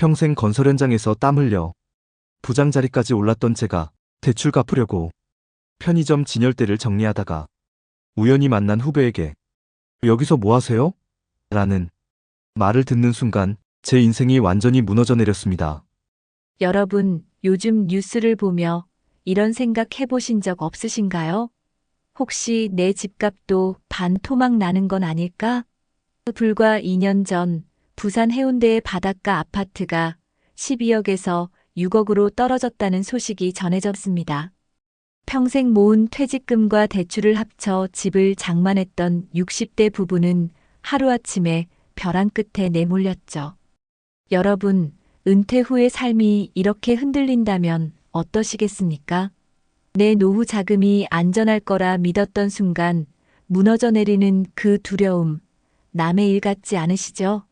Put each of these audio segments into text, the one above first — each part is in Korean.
평생 건설 현장에서 땀 흘려 부장 자리까지 올랐던 제가 대출 갚으려고 편의점 진열대를 정리하다가 우연히 만난 후배에게 여기서 뭐 하세요? 라는 말을 듣는 순간 제 인생이 완전히 무너져 내렸습니다. 여러분, 요즘 뉴스를 보며 이런 생각 해보신 적 없으신가요? 혹시 내 집값도 반토막 나는 건 아닐까? 불과 2년 전 부산 해운대의 바닷가 아파트가 12억에서 6억으로 떨어졌다는 소식이 전해졌습니다. 평생 모은 퇴직금과 대출을 합쳐 집을 장만했던 60대 부부는 하루아침에 벼랑 끝에 내몰렸죠. 여러분, 은퇴 후의 삶이 이렇게 흔들린다면 어떠시겠습니까? 내 노후 자금이 안전할 거라 믿었던 순간 무너져 내리는 그 두려움, 남의 일 같지 않으시죠?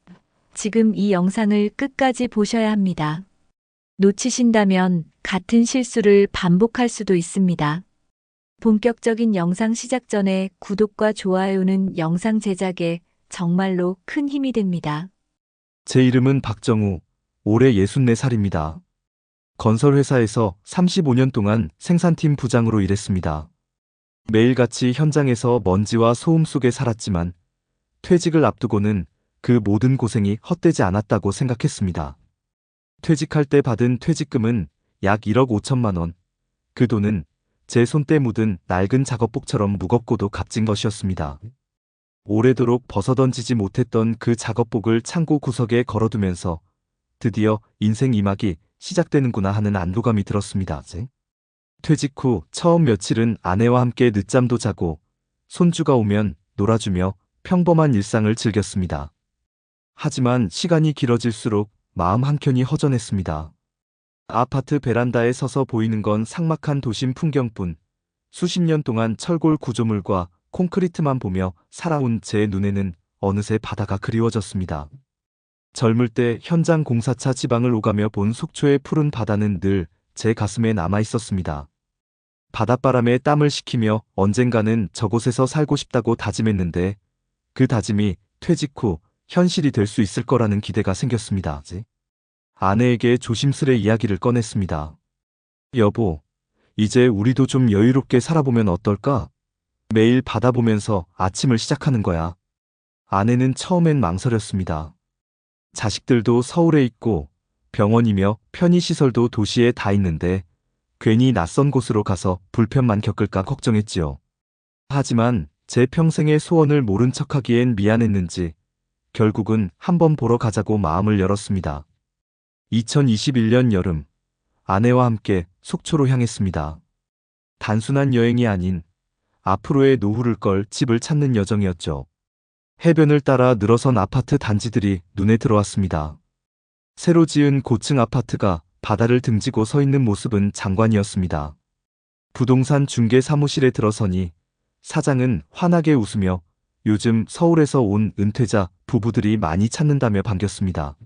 지금 이 영상을 끝까지 보셔야 합니다. 놓치신다면 같은 실수를 반복할 수도 있습니다. 본격적인 영상 시작 전에 구독과 좋아요는 영상 제작에 정말로 큰 힘이 됩니다. 제 이름은 박정우, 올해 64살입니다. 건설회사에서 35년 동안 생산팀 부장으로 일했습니다. 매일같이 현장에서 먼지와 소음 속에 살았지만 퇴직을 앞두고는 그 모든 고생이 헛되지 않았다고 생각했습니다. 퇴직할 때 받은 퇴직금은 약 1억 5천만 원. 그 돈은 제 손때 묻은 낡은 작업복처럼 무겁고도 값진 것이었습니다. 오래도록 벗어던지지 못했던 그 작업복을 창고 구석에 걸어두면서 드디어 인생 2막이 시작되는구나 하는 안도감이 들었습니다. 퇴직 후 처음 며칠은 아내와 함께 늦잠도 자고 손주가 오면 놀아주며 평범한 일상을 즐겼습니다. 하지만 시간이 길어질수록 마음 한켠이 허전했습니다. 아파트 베란다에 서서 보이는 건 삭막한 도심 풍경뿐 수십 년 동안 철골 구조물과 콘크리트만 보며 살아온 제 눈에는 어느새 바다가 그리워졌습니다. 젊을 때 현장 공사차 지방을 오가며 본 속초의 푸른 바다는 늘 제 가슴에 남아 있었습니다. 바닷바람에 땀을 식히며 언젠가는 저곳에서 살고 싶다고 다짐했는데 그 다짐이 퇴직 후 현실이 될 수 있을 거라는 기대가 생겼습니다. 아내에게 조심스레 이야기를 꺼냈습니다. 여보, 이제 우리도 좀 여유롭게 살아보면 어떨까? 매일 바다 보면서 아침을 시작하는 거야. 아내는 처음엔 망설였습니다. 자식들도 서울에 있고 병원이며 편의시설도 도시에 다 있는데 괜히 낯선 곳으로 가서 불편만 겪을까 걱정했지요. 하지만 제 평생의 소원을 모른 척하기엔 미안했는지 결국은 한번 보러 가자고 마음을 열었습니다. 2021년 여름, 아내와 함께 속초로 향했습니다. 단순한 여행이 아닌 앞으로의 노후를 걸 집을 찾는 여정이었죠. 해변을 따라 늘어선 아파트 단지들이 눈에 들어왔습니다. 새로 지은 고층 아파트가 바다를 등지고 서 있는 모습은 장관이었습니다. 부동산 중개 사무실에 들어서니 사장은 환하게 웃으며 요즘 서울에서 온 은퇴자 부부들이 많이 찾는다며 반겼습니다.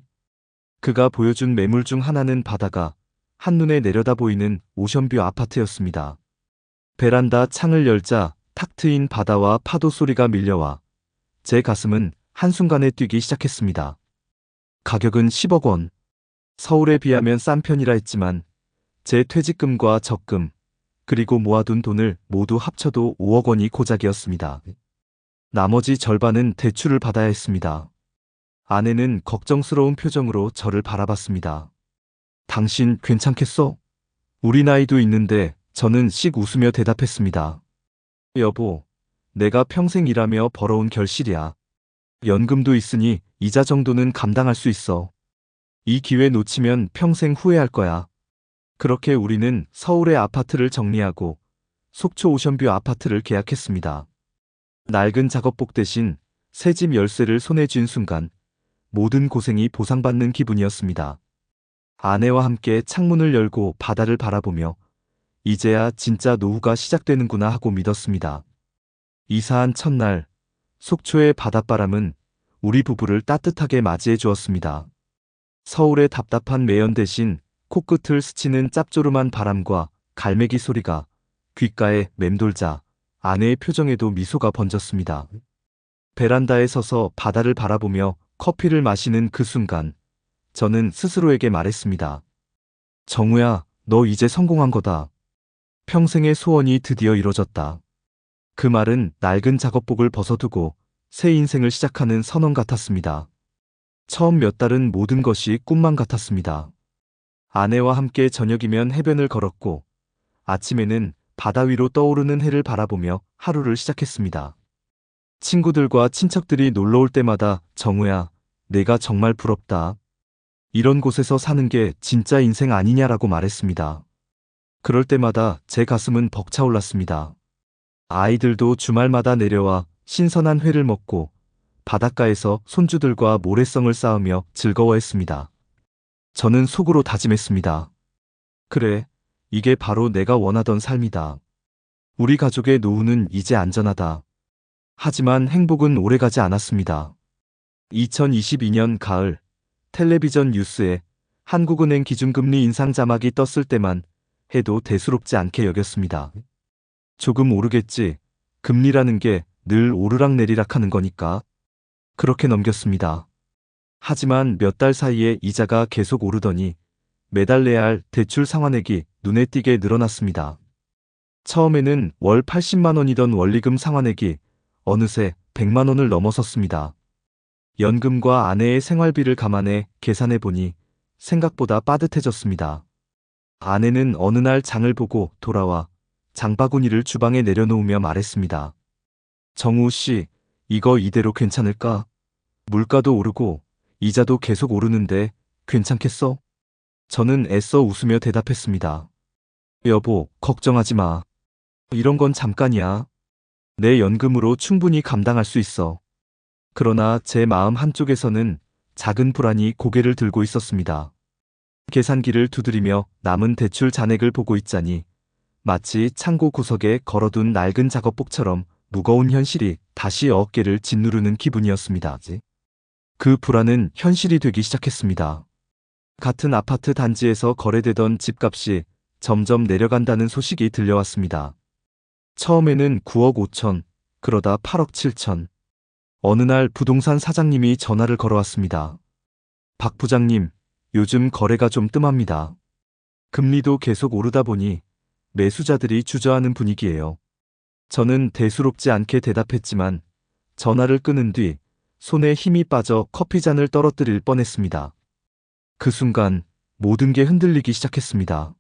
그가 보여준 매물 중 하나는 바다가 한눈에 내려다 보이는 오션뷰 아파트였습니다. 베란다 창을 열자 탁 트인 바다와 파도 소리가 밀려와 제 가슴은 한순간에 뛰기 시작했습니다. 가격은 10억 원. 서울에 비하면 싼 편이라 했지만 제 퇴직금과 적금, 그리고 모아둔 돈을 모두 합쳐도 5억 원이 고작이었습니다. 나머지 절반은 대출을 받아야 했습니다. 아내는 걱정스러운 표정으로 저를 바라봤습니다. 당신 괜찮겠어? 우리 나이도 있는데 저는 씩 웃으며 대답했습니다. 여보, 내가 평생 일하며 벌어온 결실이야. 연금도 있으니 이자 정도는 감당할 수 있어. 이 기회 놓치면 평생 후회할 거야. 그렇게 우리는 서울의 아파트를 정리하고 속초 오션뷰 아파트를 계약했습니다. 낡은 작업복 대신 새 집 열쇠를 손에 쥔 순간 모든 고생이 보상받는 기분이었습니다. 아내와 함께 창문을 열고 바다를 바라보며 이제야 진짜 노후가 시작되는구나 하고 믿었습니다. 이사한 첫날, 속초의 바닷바람은 우리 부부를 따뜻하게 맞이해 주었습니다. 서울의 답답한 매연 대신 코끝을 스치는 짭조름한 바람과 갈매기 소리가 귓가에 맴돌자 아내의 표정에도 미소가 번졌습니다. 베란다에 서서 바다를 바라보며 커피를 마시는 그 순간 저는 스스로에게 말했습니다. 정우야, 너 이제 성공한 거다. 평생의 소원이 드디어 이뤄졌다. 그 말은 낡은 작업복을 벗어두고 새 인생을 시작하는 선언 같았습니다. 처음 몇 달은 모든 것이 꿈만 같았습니다. 아내와 함께 저녁이면 해변을 걸었고 아침에는 바다 위로 떠오르는 해를 바라보며 하루를 시작했습니다. 친구들과 친척들이 놀러 올 때마다 정우야, 내가 정말 부럽다. 이런 곳에서 사는 게 진짜 인생 아니냐라고 말했습니다. 그럴 때마다 제 가슴은 벅차올랐습니다. 아이들도 주말마다 내려와 신선한 회를 먹고 바닷가에서 손주들과 모래성을 쌓으며 즐거워했습니다. 저는 속으로 다짐했습니다. 그래, 이게 바로 내가 원하던 삶이다. 우리 가족의 노후는 이제 안전하다. 하지만 행복은 오래가지 않았습니다. 2022년 가을, 텔레비전 뉴스에 한국은행 기준금리 인상 자막이 떴을 때만 해도 대수롭지 않게 여겼습니다. 조금 오르겠지. 금리라는 게 늘 오르락내리락 하는 거니까. 그렇게 넘겼습니다. 하지만 몇 달 사이에 이자가 계속 오르더니 매달 내야 할 대출 상환액이 눈에 띄게 늘어났습니다. 처음에는 월 80만 원이던 원리금 상환액이 어느새 100만 원을 넘어섰습니다. 연금과 아내의 생활비를 감안해 계산해 보니 생각보다 빠듯해졌습니다. 아내는 어느 날 장을 보고 돌아와 장바구니를 주방에 내려놓으며 말했습니다. 정우 씨, 이거 이대로 괜찮을까? 물가도 오르고 이자도 계속 오르는데 괜찮겠어? 저는 애써 웃으며 대답했습니다. 여보, 걱정하지 마. 이런 건 잠깐이야. 내 연금으로 충분히 감당할 수 있어. 그러나 제 마음 한쪽에서는 작은 불안이 고개를 들고 있었습니다. 계산기를 두드리며 남은 대출 잔액을 보고 있자니 마치 창고 구석에 걸어둔 낡은 작업복처럼 무거운 현실이 다시 어깨를 짓누르는 기분이었습니다. 그 불안은 현실이 되기 시작했습니다. 같은 아파트 단지에서 거래되던 집값이 점점 내려간다는 소식이 들려왔습니다. 처음에는 9억 5천, 그러다 8억 7천. 어느 날 부동산 사장님이 전화를 걸어왔습니다. 박 부장님, 요즘 거래가 좀 뜸합니다. 금리도 계속 오르다 보니 매수자들이 주저하는 분위기예요. 저는 대수롭지 않게 대답했지만 전화를 끊은 뒤 손에 힘이 빠져 커피잔을 떨어뜨릴 뻔했습니다. 그 순간 모든 게 흔들리기 시작했습니다.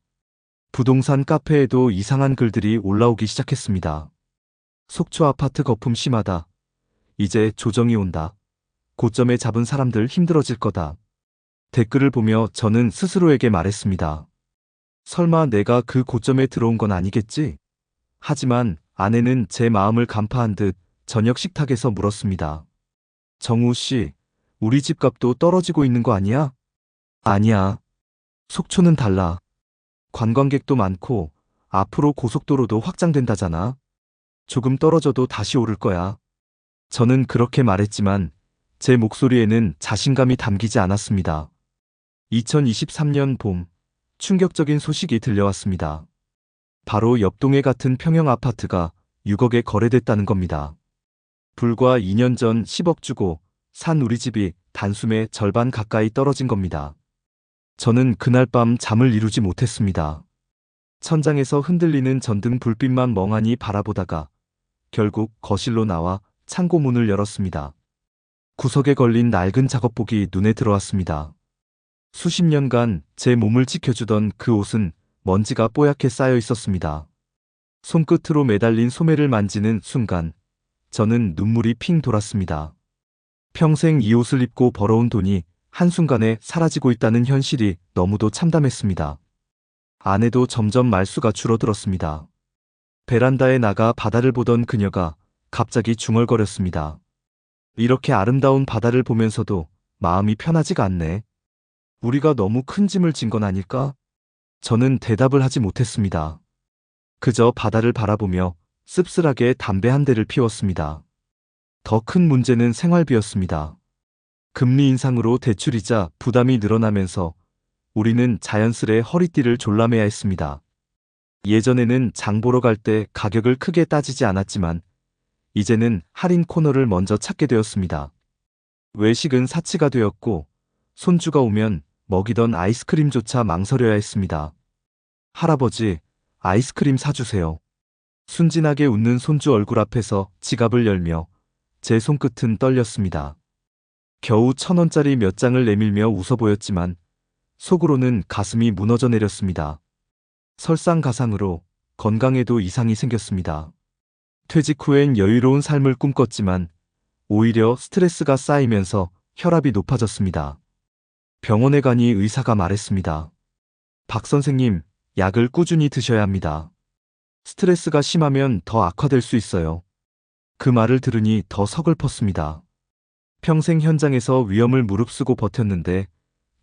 부동산 카페에도 이상한 글들이 올라오기 시작했습니다. 속초 아파트 거품 심하다. 이제 조정이 온다. 고점에 잡은 사람들 힘들어질 거다. 댓글을 보며 저는 스스로에게 말했습니다. 설마 내가 그 고점에 들어온 건 아니겠지? 하지만 아내는 제 마음을 간파한 듯 저녁 식탁에서 물었습니다. 정우 씨, 우리 집값도 떨어지고 있는 거 아니야? 아니야. 속초는 달라. 관광객도 많고 앞으로 고속도로도 확장된다잖아. 조금 떨어져도 다시 오를 거야. 저는 그렇게 말했지만 제 목소리에는 자신감이 담기지 않았습니다. 2023년 봄, 충격적인 소식이 들려왔습니다. 바로 옆동에 같은 평형 아파트가 6억에 거래됐다는 겁니다. 불과 2년 전 10억 주고 산 우리 집이 단숨에 절반 가까이 떨어진 겁니다. 저는 그날 밤 잠을 이루지 못했습니다. 천장에서 흔들리는 전등 불빛만 멍하니 바라보다가 결국 거실로 나와 창고 문을 열었습니다. 구석에 걸린 낡은 작업복이 눈에 들어왔습니다. 수십 년간 제 몸을 지켜주던 그 옷은 먼지가 뽀얗게 쌓여 있었습니다. 손끝으로 매달린 소매를 만지는 순간 저는 눈물이 핑 돌았습니다. 평생 이 옷을 입고 벌어온 돈이 한순간에 사라지고 있다는 현실이 너무도 참담했습니다. 아내도 점점 말수가 줄어들었습니다. 베란다에 나가 바다를 보던 그녀가 갑자기 중얼거렸습니다. 이렇게 아름다운 바다를 보면서도 마음이 편하지가 않네. 우리가 너무 큰 짐을 진 건 아닐까? 저는 대답을 하지 못했습니다. 그저 바다를 바라보며 씁쓸하게 담배 한 대를 피웠습니다. 더 큰 문제는 생활비였습니다. 금리 인상으로 대출이자 부담이 늘어나면서 우리는 자연스레 허리띠를 졸라매야 했습니다. 예전에는 장 보러 갈 때 가격을 크게 따지지 않았지만 이제는 할인 코너를 먼저 찾게 되었습니다. 외식은 사치가 되었고 손주가 오면 먹이던 아이스크림조차 망설여야 했습니다. 할아버지, 아이스크림 사주세요. 순진하게 웃는 손주 얼굴 앞에서 지갑을 열며 제 손끝은 떨렸습니다. 겨우 1,000원짜리 몇 장을 내밀며 웃어 보였지만 속으로는 가슴이 무너져 내렸습니다. 설상가상으로 건강에도 이상이 생겼습니다. 퇴직 후엔 여유로운 삶을 꿈꿨지만 오히려 스트레스가 쌓이면서 혈압이 높아졌습니다. 병원에 가니 의사가 말했습니다. 박 선생님, 약을 꾸준히 드셔야 합니다. 스트레스가 심하면 더 악화될 수 있어요. 그 말을 들으니 더 서글펐습니다. 평생 현장에서 위험을 무릅쓰고 버텼는데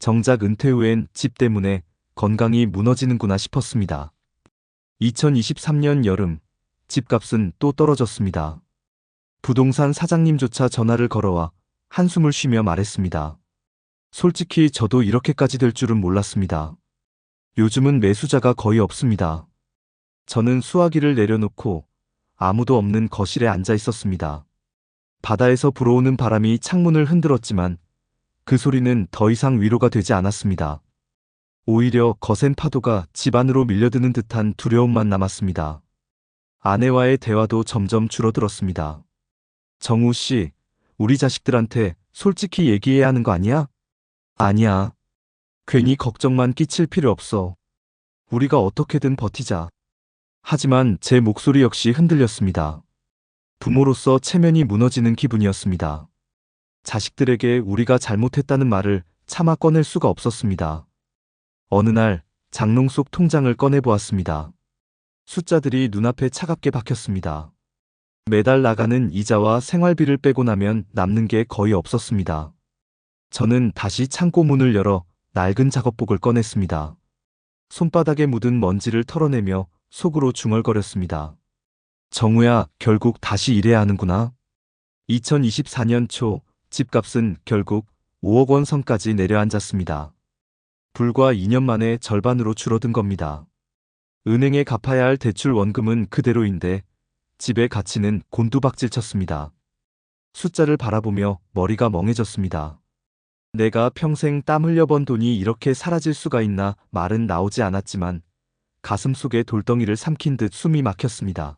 정작 은퇴 후엔 집 때문에 건강이 무너지는구나 싶었습니다. 2023년 여름, 집값은 또 떨어졌습니다. 부동산 사장님조차 전화를 걸어와 한숨을 쉬며 말했습니다. 솔직히 저도 이렇게까지 될 줄은 몰랐습니다. 요즘은 매수자가 거의 없습니다. 저는 수화기를 내려놓고 아무도 없는 거실에 앉아 있었습니다. 바다에서 불어오는 바람이 창문을 흔들었지만 그 소리는 더 이상 위로가 되지 않았습니다. 오히려 거센 파도가 집 안으로 밀려드는 듯한 두려움만 남았습니다. 아내와의 대화도 점점 줄어들었습니다. 정우 씨, 우리 자식들한테 솔직히 얘기해야 하는 거 아니야? 아니야. 괜히 걱정만 끼칠 필요 없어. 우리가 어떻게든 버티자. 하지만 제 목소리 역시 흔들렸습니다. 부모로서 체면이 무너지는 기분이었습니다. 자식들에게 우리가 잘못했다는 말을 차마 꺼낼 수가 없었습니다. 어느 날 장롱 속 통장을 꺼내보았습니다. 숫자들이 눈앞에 차갑게 박혔습니다. 매달 나가는 이자와 생활비를 빼고 나면 남는 게 거의 없었습니다. 저는 다시 창고 문을 열어 낡은 작업복을 꺼냈습니다. 손바닥에 묻은 먼지를 털어내며 속으로 중얼거렸습니다. 정우야, 결국 다시 일해야 하는구나. 2024년 초 집값은 결국 5억 원 선까지 내려앉았습니다. 불과 2년 만에 절반으로 줄어든 겁니다. 은행에 갚아야 할 대출 원금은 그대로인데 집의 가치는 곤두박질 쳤습니다. 숫자를 바라보며 머리가 멍해졌습니다. 내가 평생 땀 흘려 번 돈이 이렇게 사라질 수가 있나 말은 나오지 않았지만 가슴속에 돌덩이를 삼킨 듯 숨이 막혔습니다.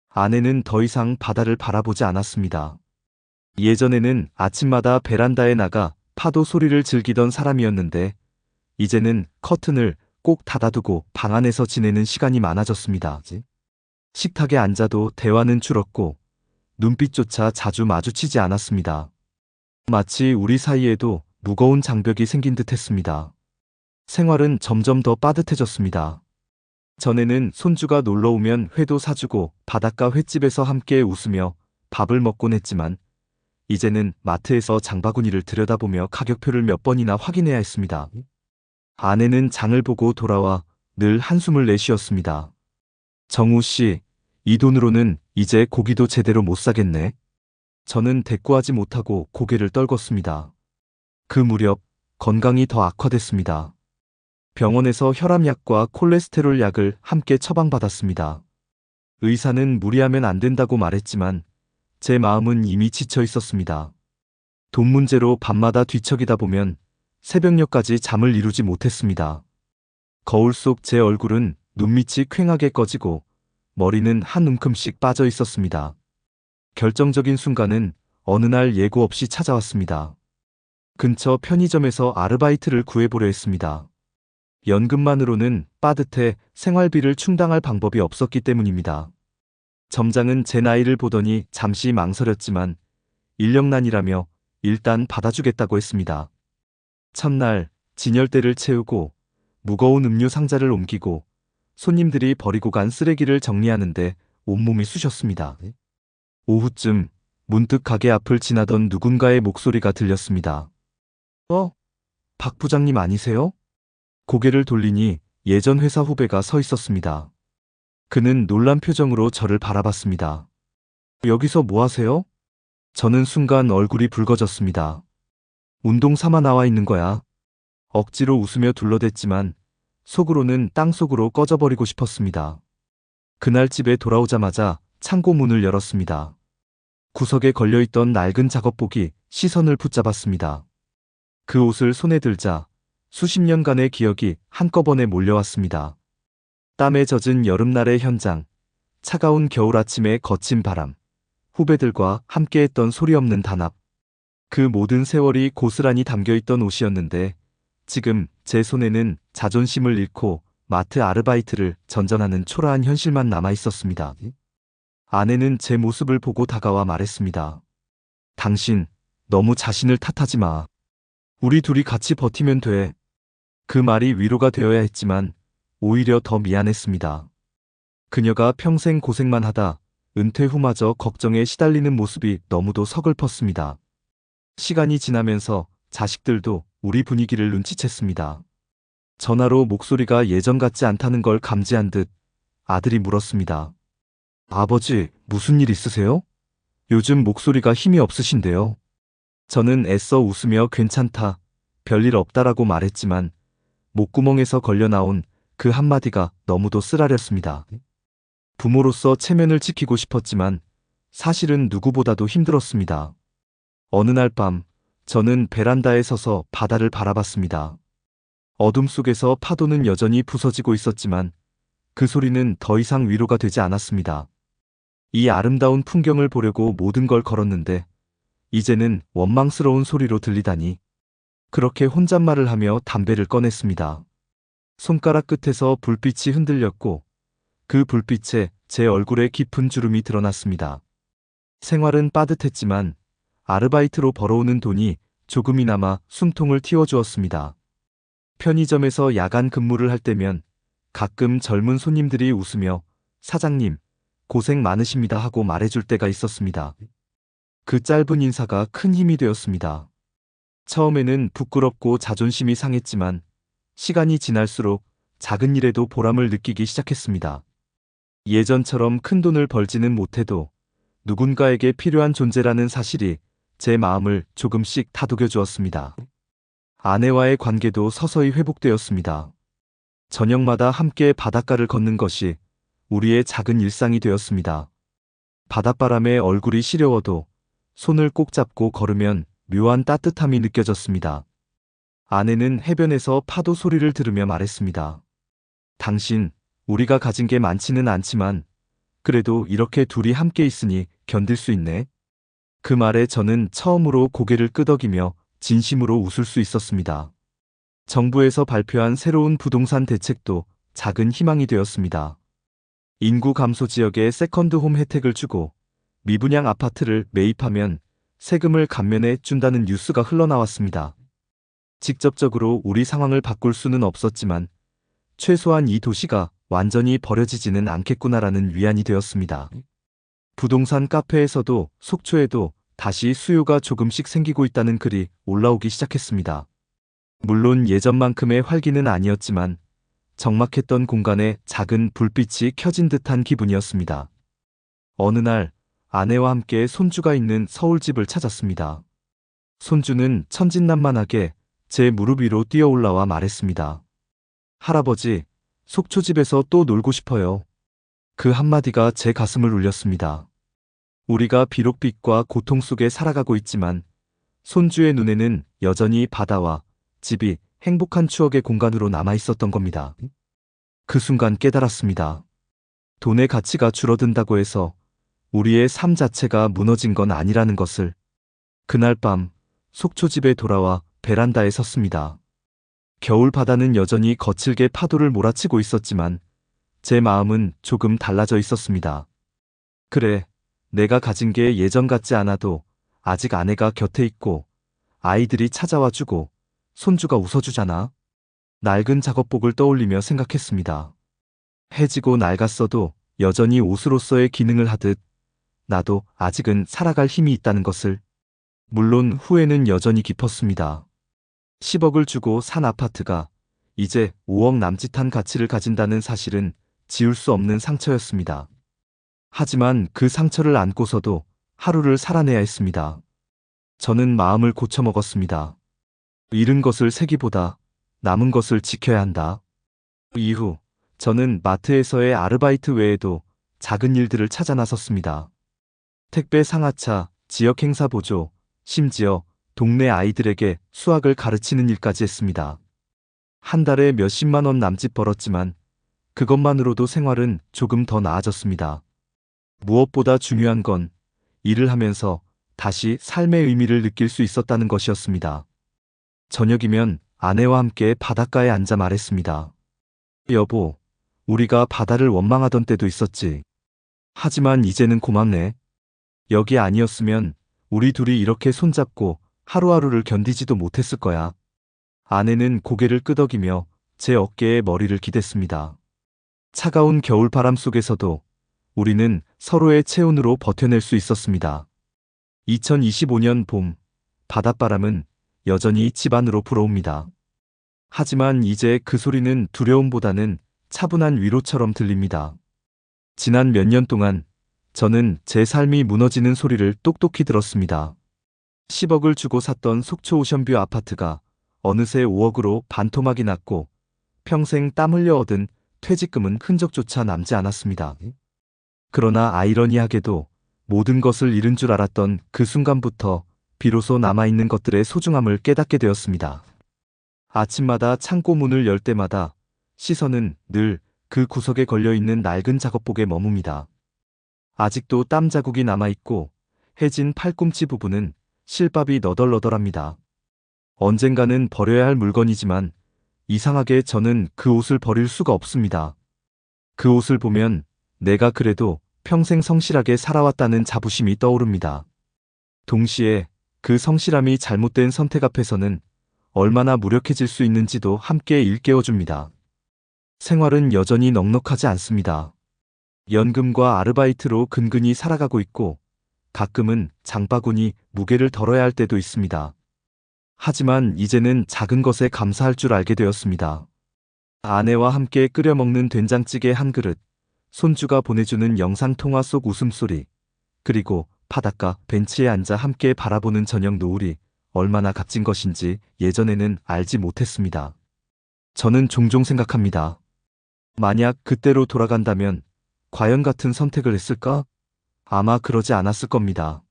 아내는 더 이상 바다를 바라보지 않았습니다. 예전에는 아침마다 베란다에 나가 파도 소리를 즐기던 사람이었는데 이제는 커튼을 꼭 닫아두고 방 안에서 지내는 시간이 많아졌습니다. 식탁에 앉아도 대화는 줄었고 눈빛조차 자주 마주치지 않았습니다. 마치 우리 사이에도 무거운 장벽이 생긴 듯 했습니다. 생활은 점점 더 빠듯해졌습니다. 전에는 손주가 놀러 오면 회도 사주고 바닷가 횟집에서 함께 웃으며 밥을 먹곤 했지만 이제는 마트에서 장바구니를 들여다보며 가격표를 몇 번이나 확인해야 했습니다. 아내는 장을 보고 돌아와 늘 한숨을 내쉬었습니다. 정우 씨, 이 돈으로는 이제 고기도 제대로 못 사겠네. 저는 대꾸하지 못하고 고개를 떨궜습니다. 그 무렵 건강이 더 악화됐습니다. 병원에서 혈압약과 콜레스테롤 약을 함께 처방받았습니다. 의사는 무리하면 안 된다고 말했지만 제 마음은 이미 지쳐 있었습니다. 돈 문제로 밤마다 뒤척이다 보면 새벽녘까지 잠을 이루지 못했습니다. 거울 속 제 얼굴은 눈밑이 퀭하게 꺼지고 머리는 한 움큼씩 빠져 있었습니다. 결정적인 순간은 어느 날 예고 없이 찾아왔습니다. 근처 편의점에서 아르바이트를 구해보려 했습니다. 연금만으로는 빠듯해 생활비를 충당할 방법이 없었기 때문입니다. 점장은 제 나이를 보더니 잠시 망설였지만 인력난이라며 일단 받아주겠다고 했습니다. 첫날 진열대를 채우고 무거운 음료 상자를 옮기고 손님들이 버리고 간 쓰레기를 정리하는데 온몸이 쑤셨습니다. 오후쯤 문득 가게 앞을 지나던 누군가의 목소리가 들렸습니다. 박 부장님 아니세요? 고개를 돌리니 예전 회사 후배가 서 있었습니다. 그는 놀란 표정으로 저를 바라봤습니다. 여기서 뭐 하세요? 저는 순간 얼굴이 붉어졌습니다. 운동 삼아 나와 있는 거야. 억지로 웃으며 둘러댔지만 속으로는 땅속으로 꺼져버리고 싶었습니다. 그날 집에 돌아오자마자 창고 문을 열었습니다. 구석에 걸려있던 낡은 작업복이 시선을 붙잡았습니다. 그 옷을 손에 들자 수십 년간의 기억이 한꺼번에 몰려왔습니다. 땀에 젖은 여름날의 현장, 차가운 겨울 아침의 거친 바람, 후배들과 함께했던 소리 없는 단합. 그 모든 세월이 고스란히 담겨있던 옷이었는데 지금 제 손에는 자존심을 잃고 마트 아르바이트를 전전하는 초라한 현실만 남아있었습니다. 아내는 제 모습을 보고 다가와 말했습니다. 당신, 너무 자신을 탓하지 마. 우리 둘이 같이 버티면 돼. 그 말이 위로가 되어야 했지만 오히려 더 미안했습니다. 그녀가 평생 고생만 하다 은퇴 후마저 걱정에 시달리는 모습이 너무도 서글펐습니다. 시간이 지나면서 자식들도 우리 분위기를 눈치챘습니다. 전화로 목소리가 예전 같지 않다는 걸 감지한 듯 아들이 물었습니다. 아버지, 무슨 일 있으세요? 요즘 목소리가 힘이 없으신데요. 저는 애써 웃으며 괜찮다, 별일 없다라고 말했지만 목구멍에서 걸려 나온 그 한마디가 너무도 쓰라렸습니다. 부모로서 체면을 지키고 싶었지만 사실은 누구보다도 힘들었습니다. 어느 날 밤, 저는 베란다에 서서 바다를 바라봤습니다. 어둠 속에서 파도는 여전히 부서지고 있었지만 그 소리는 더 이상 위로가 되지 않았습니다. 이 아름다운 풍경을 보려고 모든 걸 걸었는데 이제는 원망스러운 소리로 들리다니. 그렇게 혼잣말을 하며 담배를 꺼냈습니다. 손가락 끝에서 불빛이 흔들렸고 그 불빛에 제 얼굴에 깊은 주름이 드러났습니다. 생활은 빠듯했지만 아르바이트로 벌어오는 돈이 조금이나마 숨통을 틔워주었습니다. 편의점에서 야간 근무를 할 때면 가끔 젊은 손님들이 웃으며 사장님, 고생 많으십니다 하고 말해줄 때가 있었습니다. 그 짧은 인사가 큰 힘이 되었습니다. 처음에는 부끄럽고 자존심이 상했지만 시간이 지날수록 작은 일에도 보람을 느끼기 시작했습니다. 예전처럼 큰 돈을 벌지는 못해도 누군가에게 필요한 존재라는 사실이 제 마음을 조금씩 다독여 주었습니다. 아내와의 관계도 서서히 회복되었습니다. 저녁마다 함께 바닷가를 걷는 것이 우리의 작은 일상이 되었습니다. 바닷바람에 얼굴이 시려워도 손을 꼭 잡고 걸으면 묘한 따뜻함이 느껴졌습니다. 아내는 해변에서 파도 소리를 들으며 말했습니다. 당신, 우리가 가진 게 많지는 않지만 그래도 이렇게 둘이 함께 있으니 견딜 수 있네. 그 말에 저는 처음으로 고개를 끄덕이며 진심으로 웃을 수 있었습니다. 정부에서 발표한 새로운 부동산 대책도 작은 희망이 되었습니다. 인구 감소 지역에 세컨드홈 혜택을 주고 미분양 아파트를 매입하면 세금을 감면해 준다는 뉴스가 흘러나왔습니다. 직접적으로 우리 상황을 바꿀 수는 없었지만 최소한 이 도시가 완전히 버려지지는 않겠구나라는 위안이 되었습니다. 부동산 카페에서도 속초에도 다시 수요가 조금씩 생기고 있다는 글이 올라오기 시작했습니다. 물론 예전만큼의 활기는 아니었지만 적막했던 공간에 작은 불빛이 켜진 듯한 기분이었습니다. 어느 날 아내와 함께 손주가 있는 서울집을 찾았습니다. 손주는 천진난만하게 제 무릎 위로 뛰어 올라와 말했습니다. 할아버지, 속초집에서 또 놀고 싶어요. 그 한마디가 제 가슴을 울렸습니다. 우리가 비록 빚과 고통 속에 살아가고 있지만 손주의 눈에는 여전히 바다와 집이 행복한 추억의 공간으로 남아 있었던 겁니다. 그 순간 깨달았습니다. 돈의 가치가 줄어든다고 해서 우리의 삶 자체가 무너진 건 아니라는 것을. 그날 밤 속초집에 돌아와 베란다에 섰습니다. 겨울 바다는 여전히 거칠게 파도를 몰아치고 있었지만 제 마음은 조금 달라져 있었습니다. 그래, 내가 가진 게 예전 같지 않아도 아직 아내가 곁에 있고 아이들이 찾아와 주고 손주가 웃어주잖아. 낡은 작업복을 떠올리며 생각했습니다. 해지고 낡았어도 여전히 옷으로서의 기능을 하듯 나도 아직은 살아갈 힘이 있다는 것을. 물론 후회는 여전히 깊었습니다. 10억을 주고 산 아파트가 이제 5억 남짓한 가치를 가진다는 사실은 지울 수 없는 상처였습니다. 하지만 그 상처를 안고서도 하루를 살아내야 했습니다. 저는 마음을 고쳐먹었습니다. 잃은 것을 세기보다 남은 것을 지켜야 한다. 이후 저는 마트에서의 아르바이트 외에도 작은 일들을 찾아 나섰습니다. 택배 상하차, 지역 행사 보조, 심지어 동네 아이들에게 수학을 가르치는 일까지 했습니다. 한 달에 몇십만 원 남짓 벌었지만 그것만으로도 생활은 조금 더 나아졌습니다. 무엇보다 중요한 건 일을 하면서 다시 삶의 의미를 느낄 수 있었다는 것이었습니다. 저녁이면 아내와 함께 바닷가에 앉아 말했습니다. 여보, 우리가 바다를 원망하던 때도 있었지. 하지만 이제는 고맙네. 여기 아니었으면 우리 둘이 이렇게 손잡고 하루하루를 견디지도 못했을 거야. 아내는 고개를 끄덕이며 제 어깨에 머리를 기댔습니다. 차가운 겨울바람 속에서도 우리는 서로의 체온으로 버텨낼 수 있었습니다. 2025년 봄, 바닷바람은 여전히 집 안으로 불어옵니다. 하지만 이제 그 소리는 두려움보다는 차분한 위로처럼 들립니다. 지난 몇 년 동안 저는 제 삶이 무너지는 소리를 똑똑히 들었습니다. 10억을 주고 샀던 속초 오션뷰 아파트가 어느새 5억으로 반토막이 났고 평생 땀 흘려 얻은 퇴직금은 흔적조차 남지 않았습니다. 그러나 아이러니하게도 모든 것을 잃은 줄 알았던 그 순간부터 비로소 남아있는 것들의 소중함을 깨닫게 되었습니다. 아침마다 창고 문을 열 때마다 시선은 늘 그 구석에 걸려있는 낡은 작업복에 머뭅니다. 아직도 땀 자국이 남아있고 해진 팔꿈치 부분은 실밥이 너덜너덜합니다. 언젠가는 버려야 할 물건이지만 이상하게 저는 그 옷을 버릴 수가 없습니다. 그 옷을 보면 내가 그래도 평생 성실하게 살아왔다는 자부심이 떠오릅니다. 동시에 그 성실함이 잘못된 선택 앞에서는 얼마나 무력해질 수 있는지도 함께 일깨워줍니다. 생활은 여전히 넉넉하지 않습니다. 연금과 아르바이트로 근근히 살아가고 있고 가끔은 장바구니 무게를 덜어야 할 때도 있습니다. 하지만 이제는 작은 것에 감사할 줄 알게 되었습니다. 아내와 함께 끓여 먹는 된장찌개 한 그릇, 손주가 보내주는 영상통화 속 웃음소리, 그리고 바닷가 벤치에 앉아 함께 바라보는 저녁 노을이 얼마나 값진 것인지 예전에는 알지 못했습니다. 저는 종종 생각합니다. 만약 그때로 돌아간다면 과연 같은 선택을 했을까? 아마 그러지 않았을 겁니다.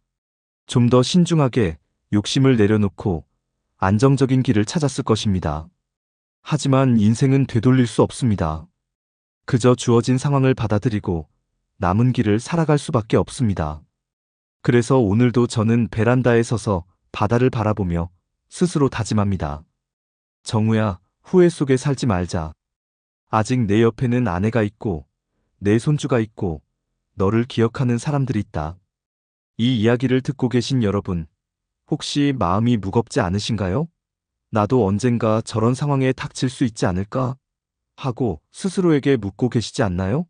좀 더 신중하게 욕심을 내려놓고 안정적인 길을 찾았을 것입니다. 하지만 인생은 되돌릴 수 없습니다. 그저 주어진 상황을 받아들이고 남은 길을 살아갈 수밖에 없습니다. 그래서 오늘도 저는 베란다에 서서 바다를 바라보며 스스로 다짐합니다. 정우야, 후회 속에 살지 말자. 아직 내 옆에는 아내가 있고 내 손주가 있고 너를 기억하는 사람들이 있다. 이 이야기를 듣고 계신 여러분, 혹시 마음이 무겁지 않으신가요? 나도 언젠가 저런 상황에 닥칠 수 있지 않을까? 하고 스스로에게 묻고 계시지 않나요?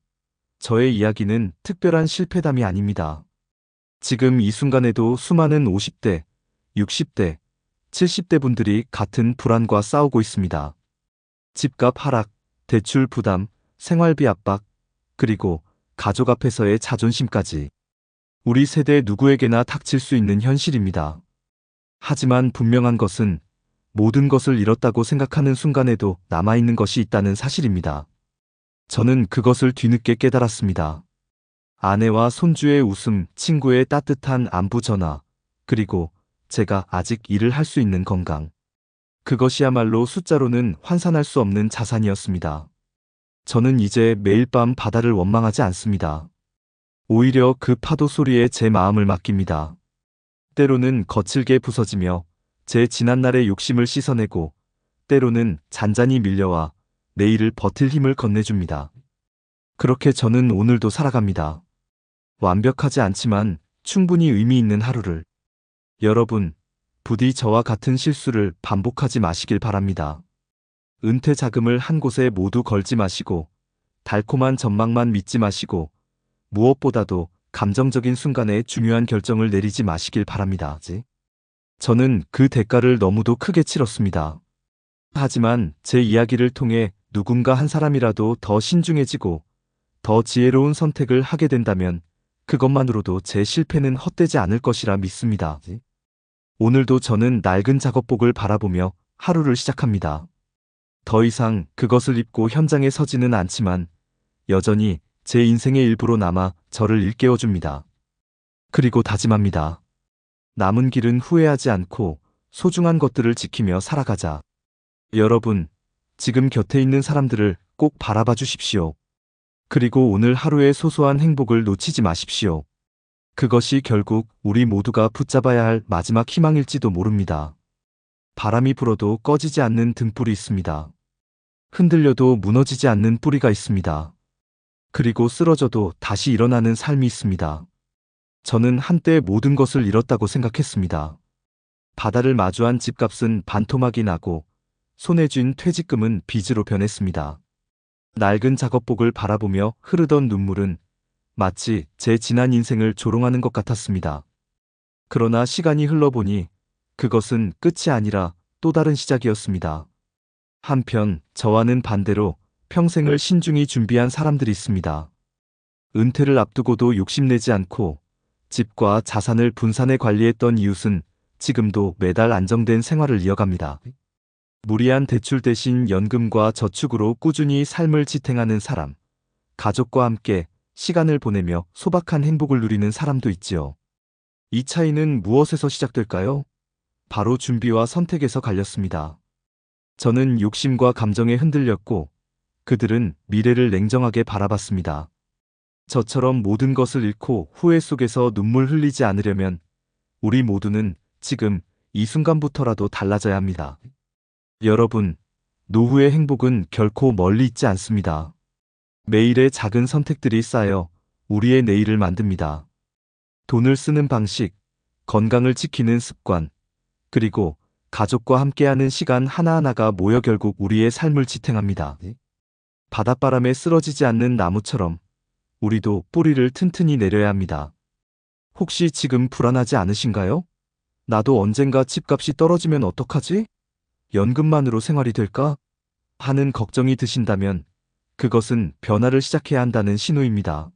저의 이야기는 특별한 실패담이 아닙니다. 지금 이 순간에도 수많은 50대, 60대, 70대 분들이 같은 불안과 싸우고 있습니다. 집값 하락, 대출 부담, 생활비 압박, 그리고 가족 앞에서의 자존심까지. 우리 세대 누구에게나 닥칠 수 있는 현실입니다. 하지만 분명한 것은 모든 것을 잃었다고 생각하는 순간에도 남아있는 것이 있다는 사실입니다. 저는 그것을 뒤늦게 깨달았습니다. 아내와 손주의 웃음, 친구의 따뜻한 안부 전화, 그리고 제가 아직 일을 할 수 있는 건강. 그것이야말로 숫자로는 환산할 수 없는 자산이었습니다. 저는 이제 매일 밤 바다를 원망하지 않습니다. 오히려 그 파도 소리에 제 마음을 맡깁니다. 때로는 거칠게 부서지며 제 지난날의 욕심을 씻어내고 때로는 잔잔히 밀려와 내일을 버틸 힘을 건네줍니다. 그렇게 저는 오늘도 살아갑니다. 완벽하지 않지만 충분히 의미 있는 하루를. 여러분, 부디 저와 같은 실수를 반복하지 마시길 바랍니다. 은퇴 자금을 한 곳에 모두 걸지 마시고 달콤한 전망만 믿지 마시고 무엇보다도 감정적인 순간에 중요한 결정을 내리지 마시길 바랍니다. 저는 그 대가를 너무도 크게 치렀습니다. 하지만 제 이야기를 통해 누군가 한 사람이라도 더 신중해지고 더 지혜로운 선택을 하게 된다면 그것만으로도 제 실패는 헛되지 않을 것이라 믿습니다. 오늘도 저는 낡은 작업복을 바라보며 하루를 시작합니다. 더 이상 그것을 입고 현장에 서지는 않지만 여전히 제 인생의 일부로 남아 저를 일깨워줍니다. 그리고 다짐합니다. 남은 길은 후회하지 않고 소중한 것들을 지키며 살아가자. 여러분, 지금 곁에 있는 사람들을 꼭 바라봐 주십시오. 그리고 오늘 하루의 소소한 행복을 놓치지 마십시오. 그것이 결국 우리 모두가 붙잡아야 할 마지막 희망일지도 모릅니다. 바람이 불어도 꺼지지 않는 등불이 있습니다. 흔들려도 무너지지 않는 뿌리가 있습니다. 그리고 쓰러져도 다시 일어나는 삶이 있습니다. 저는 한때 모든 것을 잃었다고 생각했습니다. 바다를 마주한 집값은 반토막이 나고 손에 쥔 퇴직금은 빚으로 변했습니다. 낡은 작업복을 바라보며 흐르던 눈물은 마치 제 지난 인생을 조롱하는 것 같았습니다. 그러나 시간이 흘러보니 그것은 끝이 아니라 또 다른 시작이었습니다. 한편 저와는 반대로 평생을 신중히 준비한 사람들이 있습니다. 은퇴를 앞두고도 욕심내지 않고 집과 자산을 분산해 관리했던 이웃은 지금도 매달 안정된 생활을 이어갑니다. 무리한 대출 대신 연금과 저축으로 꾸준히 삶을 지탱하는 사람, 가족과 함께 시간을 보내며 소박한 행복을 누리는 사람도 있지요. 이 차이는 무엇에서 시작될까요? 바로 준비와 선택에서 갈렸습니다. 저는 욕심과 감정에 흔들렸고 그들은 미래를 냉정하게 바라봤습니다. 저처럼 모든 것을 잃고 후회 속에서 눈물 흘리지 않으려면 우리 모두는 지금 이 순간부터라도 달라져야 합니다. 여러분, 노후의 행복은 결코 멀리 있지 않습니다. 매일의 작은 선택들이 쌓여 우리의 내일을 만듭니다. 돈을 쓰는 방식, 건강을 지키는 습관, 그리고 가족과 함께하는 시간 하나하나가 모여 결국 우리의 삶을 지탱합니다. 바닷바람에 쓰러지지 않는 나무처럼 우리도 뿌리를 튼튼히 내려야 합니다. 혹시 지금 불안하지 않으신가요? 나도 언젠가 집값이 떨어지면 어떡하지? 연금만으로 생활이 될까? 하는 걱정이 드신다면 그것은 변화를 시작해야 한다는 신호입니다.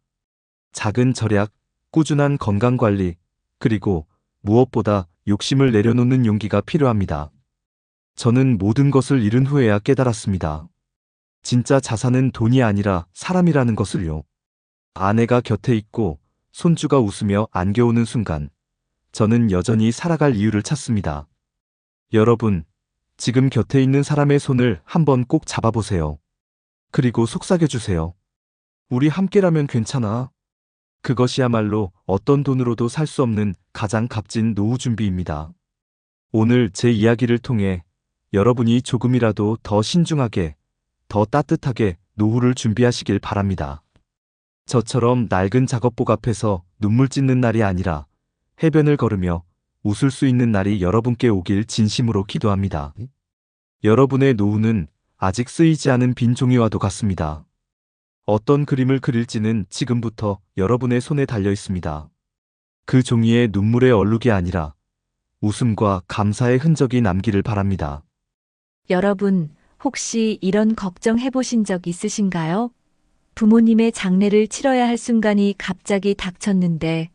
작은 절약, 꾸준한 건강관리, 그리고 무엇보다 욕심을 내려놓는 용기가 필요합니다. 저는 모든 것을 잃은 후에야 깨달았습니다. 진짜 자산은 돈이 아니라 사람이라는 것을요. 아내가 곁에 있고 손주가 웃으며 안겨오는 순간, 저는 여전히 살아갈 이유를 찾습니다. 여러분, 지금 곁에 있는 사람의 손을 한번 꼭 잡아보세요. 그리고 속삭여주세요. 우리 함께라면 괜찮아. 그것이야말로 어떤 돈으로도 살 수 없는 가장 값진 노후 준비입니다. 오늘 제 이야기를 통해 여러분이 조금이라도 더 신중하게, 더 따뜻하게 노후를 준비하시길 바랍니다. 저처럼 낡은 작업복 앞에서 눈물 찢는 날이 아니라 해변을 걸으며 웃을 수 있는 날이 여러분께 오길 진심으로 기도합니다. 여러분의 노후는 아직 쓰이지 않은 빈 종이와도 같습니다. 어떤 그림을 그릴지는 지금부터 여러분의 손에 달려 있습니다. 그 종이에 눈물의 얼룩이 아니라 웃음과 감사의 흔적이 남기를 바랍니다. 여러분, 혹시 이런 걱정 해보신 적 있으신가요? 부모님의 장례를 치러야 할 순간이 갑자기 닥쳤는데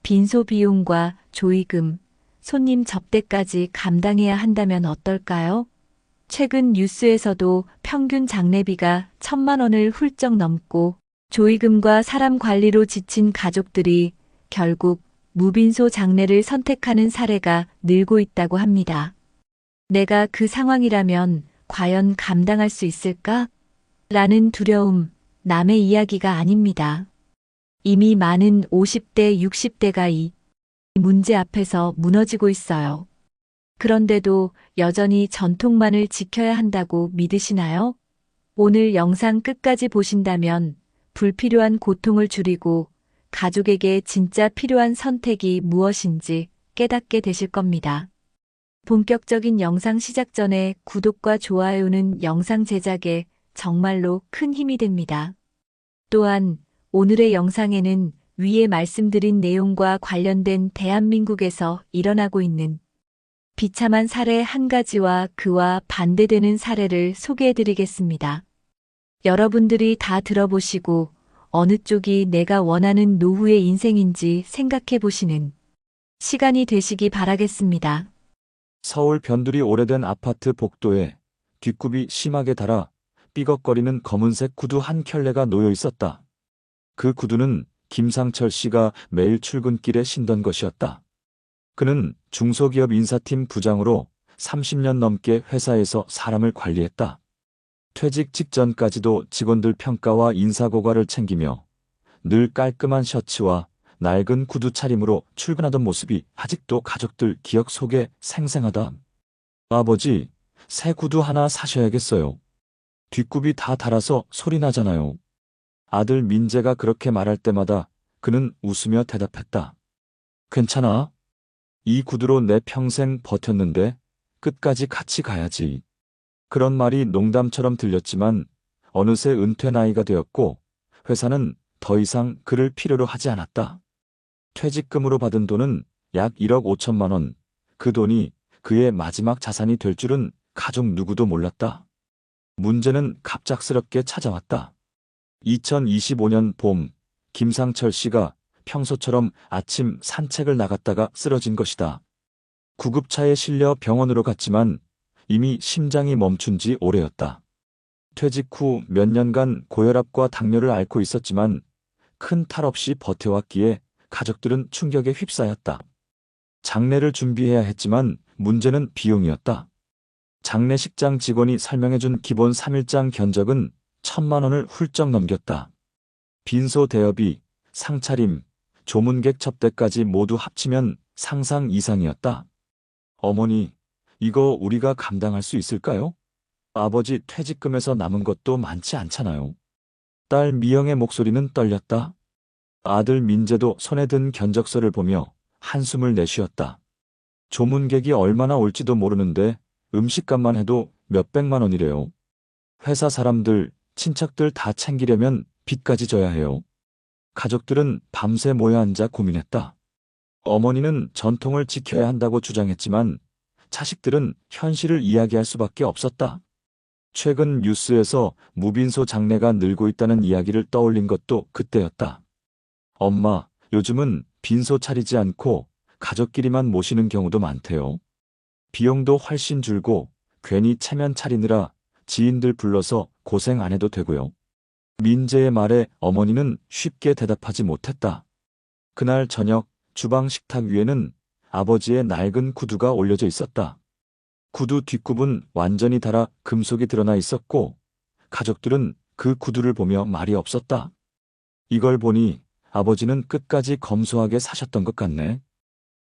빈소 비용과 조의금, 손님 접대까지 감당해야 한다면 어떨까요? 최근 뉴스에서도 평균 장례비가 1,000만 원을 훌쩍 넘고 조의금과 사람 관리로 지친 가족들이 결국 무빈소 장례를 선택하는 사례가 늘고 있다고 합니다. 내가 그 상황이라면 과연 감당할 수 있을까? 라는 두려움, 남의 이야기가 아닙니다. 이미 많은 50대, 60대가 이 문제 앞에서 무너지고 있어요. 그런데도 여전히 전통만을 지켜야 한다고 믿으시나요? 오늘 영상 끝까지 보신다면 불필요한 고통을 줄이고 가족에게 진짜 필요한 선택이 무엇인지 깨닫게 되실 겁니다. 본격적인 영상 시작 전에 구독과 좋아요는 영상 제작에 정말로 큰 힘이 됩니다. 또한 오늘의 영상에는 위에 말씀드린 내용과 관련된 대한민국에서 일어나고 있는 비참한 사례 한 가지와 그와 반대되는 사례를 소개해드리겠습니다. 여러분들이 다 들어보시고 어느 쪽이 내가 원하는 노후의 인생인지 생각해보시는 시간이 되시기 바라겠습니다. 서울 변두리 오래된 아파트 복도에 뒷굽이 심하게 닳아 삐걱거리는 검은색 구두 한 켤레가 놓여 있었다. 그 구두는 김상철 씨가 매일 출근길에 신던 것이었다. 그는 중소기업 인사팀 부장으로 30년 넘게 회사에서 사람을 관리했다. 퇴직 직전까지도 직원들 평가와 인사고과를 챙기며 늘 깔끔한 셔츠와 낡은 구두 차림으로 출근하던 모습이 아직도 가족들 기억 속에 생생하다. 아버지, 새 구두 하나 사셔야겠어요. 뒷굽이 다 닳아서 소리 나잖아요. 아들 민재가 그렇게 말할 때마다 그는 웃으며 대답했다. 괜찮아. 이 구두로 내 평생 버텼는데 끝까지 같이 가야지. 그런 말이 농담처럼 들렸지만 어느새 은퇴 나이가 되었고 회사는 더 이상 그를 필요로 하지 않았다. 퇴직금으로 받은 돈은 약 1억 5천만 원. 그 돈이 그의 마지막 자산이 될 줄은 가족 누구도 몰랐다. 문제는 갑작스럽게 찾아왔다. 2025년 봄, 김상철 씨가 평소처럼 아침 산책을 나갔다가 쓰러진 것이다. 구급차에 실려 병원으로 갔지만 이미 심장이 멈춘 지 오래였다. 퇴직 후 몇 년간 고혈압과 당뇨를 앓고 있었지만 큰 탈 없이 버텨왔기에 가족들은 충격에 휩싸였다. 장례를 준비해야 했지만 문제는 비용이었다. 장례식장 직원이 설명해준 기본 3일장 견적은 1,000만 원을 훌쩍 넘겼다. 빈소 대여비, 상차림, 조문객 접대까지 모두 합치면 상상 이상이었다. 어머니, 이거 우리가 감당할 수 있을까요? 아버지 퇴직금에서 남은 것도 많지 않잖아요. 딸 미영의 목소리는 떨렸다. 아들 민재도 손에 든 견적서를 보며 한숨을 내쉬었다. 조문객이 얼마나 올지도 모르는데 음식값만 해도 몇백만 원이래요. 회사 사람들, 친척들 다 챙기려면 빚까지 져야 해요. 가족들은 밤새 모여 앉아 고민했다. 어머니는 전통을 지켜야 한다고 주장했지만 자식들은 현실을 이야기할 수밖에 없었다. 최근 뉴스에서 무빈소 장례가 늘고 있다는 이야기를 떠올린 것도 그때였다. 엄마, 요즘은 빈소 차리지 않고 가족끼리만 모시는 경우도 많대요. 비용도 훨씬 줄고 괜히 체면 차리느라 지인들 불러서 고생 안 해도 되고요. 민재의 말에 어머니는 쉽게 대답하지 못했다. 그날 저녁 주방 식탁 위에는 아버지의 낡은 구두가 올려져 있었다. 구두 뒷굽은 완전히 닳아 금속이 드러나 있었고 가족들은 그 구두를 보며 말이 없었다. 이걸 보니 아버지는 끝까지 검소하게 사셨던 것 같네.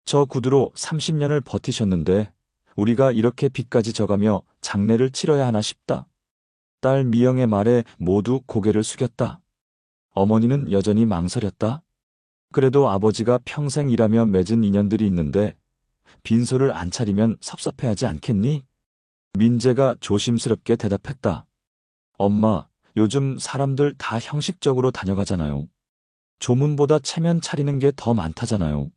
저 구두로 30년을 버티셨는데 우리가 이렇게 빚까지 져가며 장례를 치러야 하나 싶다. 딸 미영의 말에 모두 고개를 숙였다. 어머니는 여전히 망설였다. 그래도 아버지가 평생 일하며 맺은 인연들이 있는데 빈소를 안 차리면 섭섭해하지 않겠니? 민재가 조심스럽게 대답했다. 엄마, 요즘 사람들 다 형식적으로 다녀가잖아요. 조문보다 체면 차리는 게 더 많다잖아요.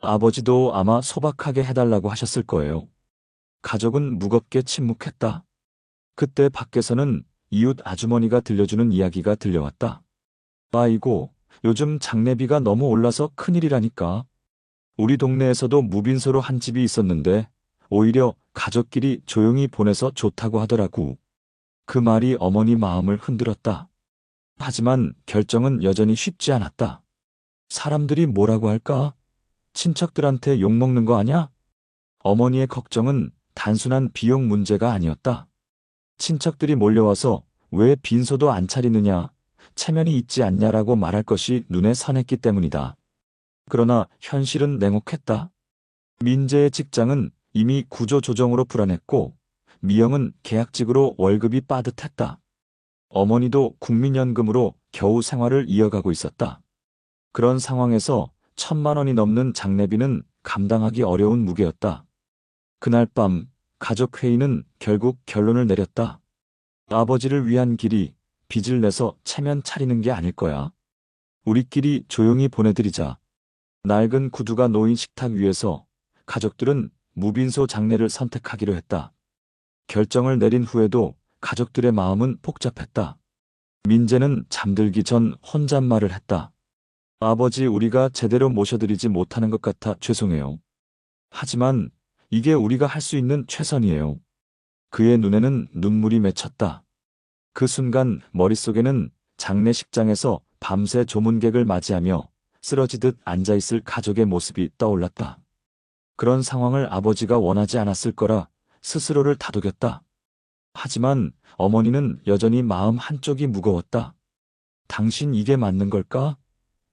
아버지도 아마 소박하게 해달라고 하셨을 거예요. 가족은 무겁게 침묵했다. 그때 밖에서는 이웃 아주머니가 들려주는 이야기가 들려왔다. 아이고, 요즘 장례비가 너무 올라서 큰일이라니까. 우리 동네에서도 무빈소로 한 집이 있었는데 오히려 가족끼리 조용히 보내서 좋다고 하더라고. 그 말이 어머니 마음을 흔들었다. 하지만 결정은 여전히 쉽지 않았다. 사람들이 뭐라고 할까? 친척들한테 욕먹는 거 아냐? 어머니의 걱정은 단순한 비용 문제가 아니었다. 친척들이 몰려와서 왜 빈소도 안 차리느냐, 체면이 있지 않냐라고 말할 것이 눈에 선했기 때문이다. 그러나 현실은 냉혹했다. 민재의 직장은 이미 구조조정으로 불안했고 미영은 계약직으로 월급이 빠듯했다. 어머니도 국민연금으로 겨우 생활을 이어가고 있었다. 그런 상황에서 1,000만 원이 넘는 장례비는 감당하기 어려운 무게였다. 그날 밤 가족회의는 결국 결론을 내렸다. 아버지를 위한 길이 빚을 내서 체면 차리는 게 아닐 거야. 우리끼리 조용히 보내드리자. 낡은 구두가 놓인 식탁 위에서 가족들은 무빈소 장례를 선택하기로 했다. 결정을 내린 후에도 가족들의 마음은 복잡했다. 민재는 잠들기 전 혼잣말을 했다. 아버지, 우리가 제대로 모셔드리지 못하는 것 같아 죄송해요. 하지만 이게 우리가 할 수 있는 최선이에요. 그의 눈에는 눈물이 맺혔다. 그 순간 머릿속에는 장례식장에서 밤새 조문객을 맞이하며 쓰러지듯 앉아있을 가족의 모습이 떠올랐다. 그런 상황을 아버지가 원하지 않았을 거라 스스로를 다독였다. 하지만 어머니는 여전히 마음 한쪽이 무거웠다. 당신 이게 맞는 걸까?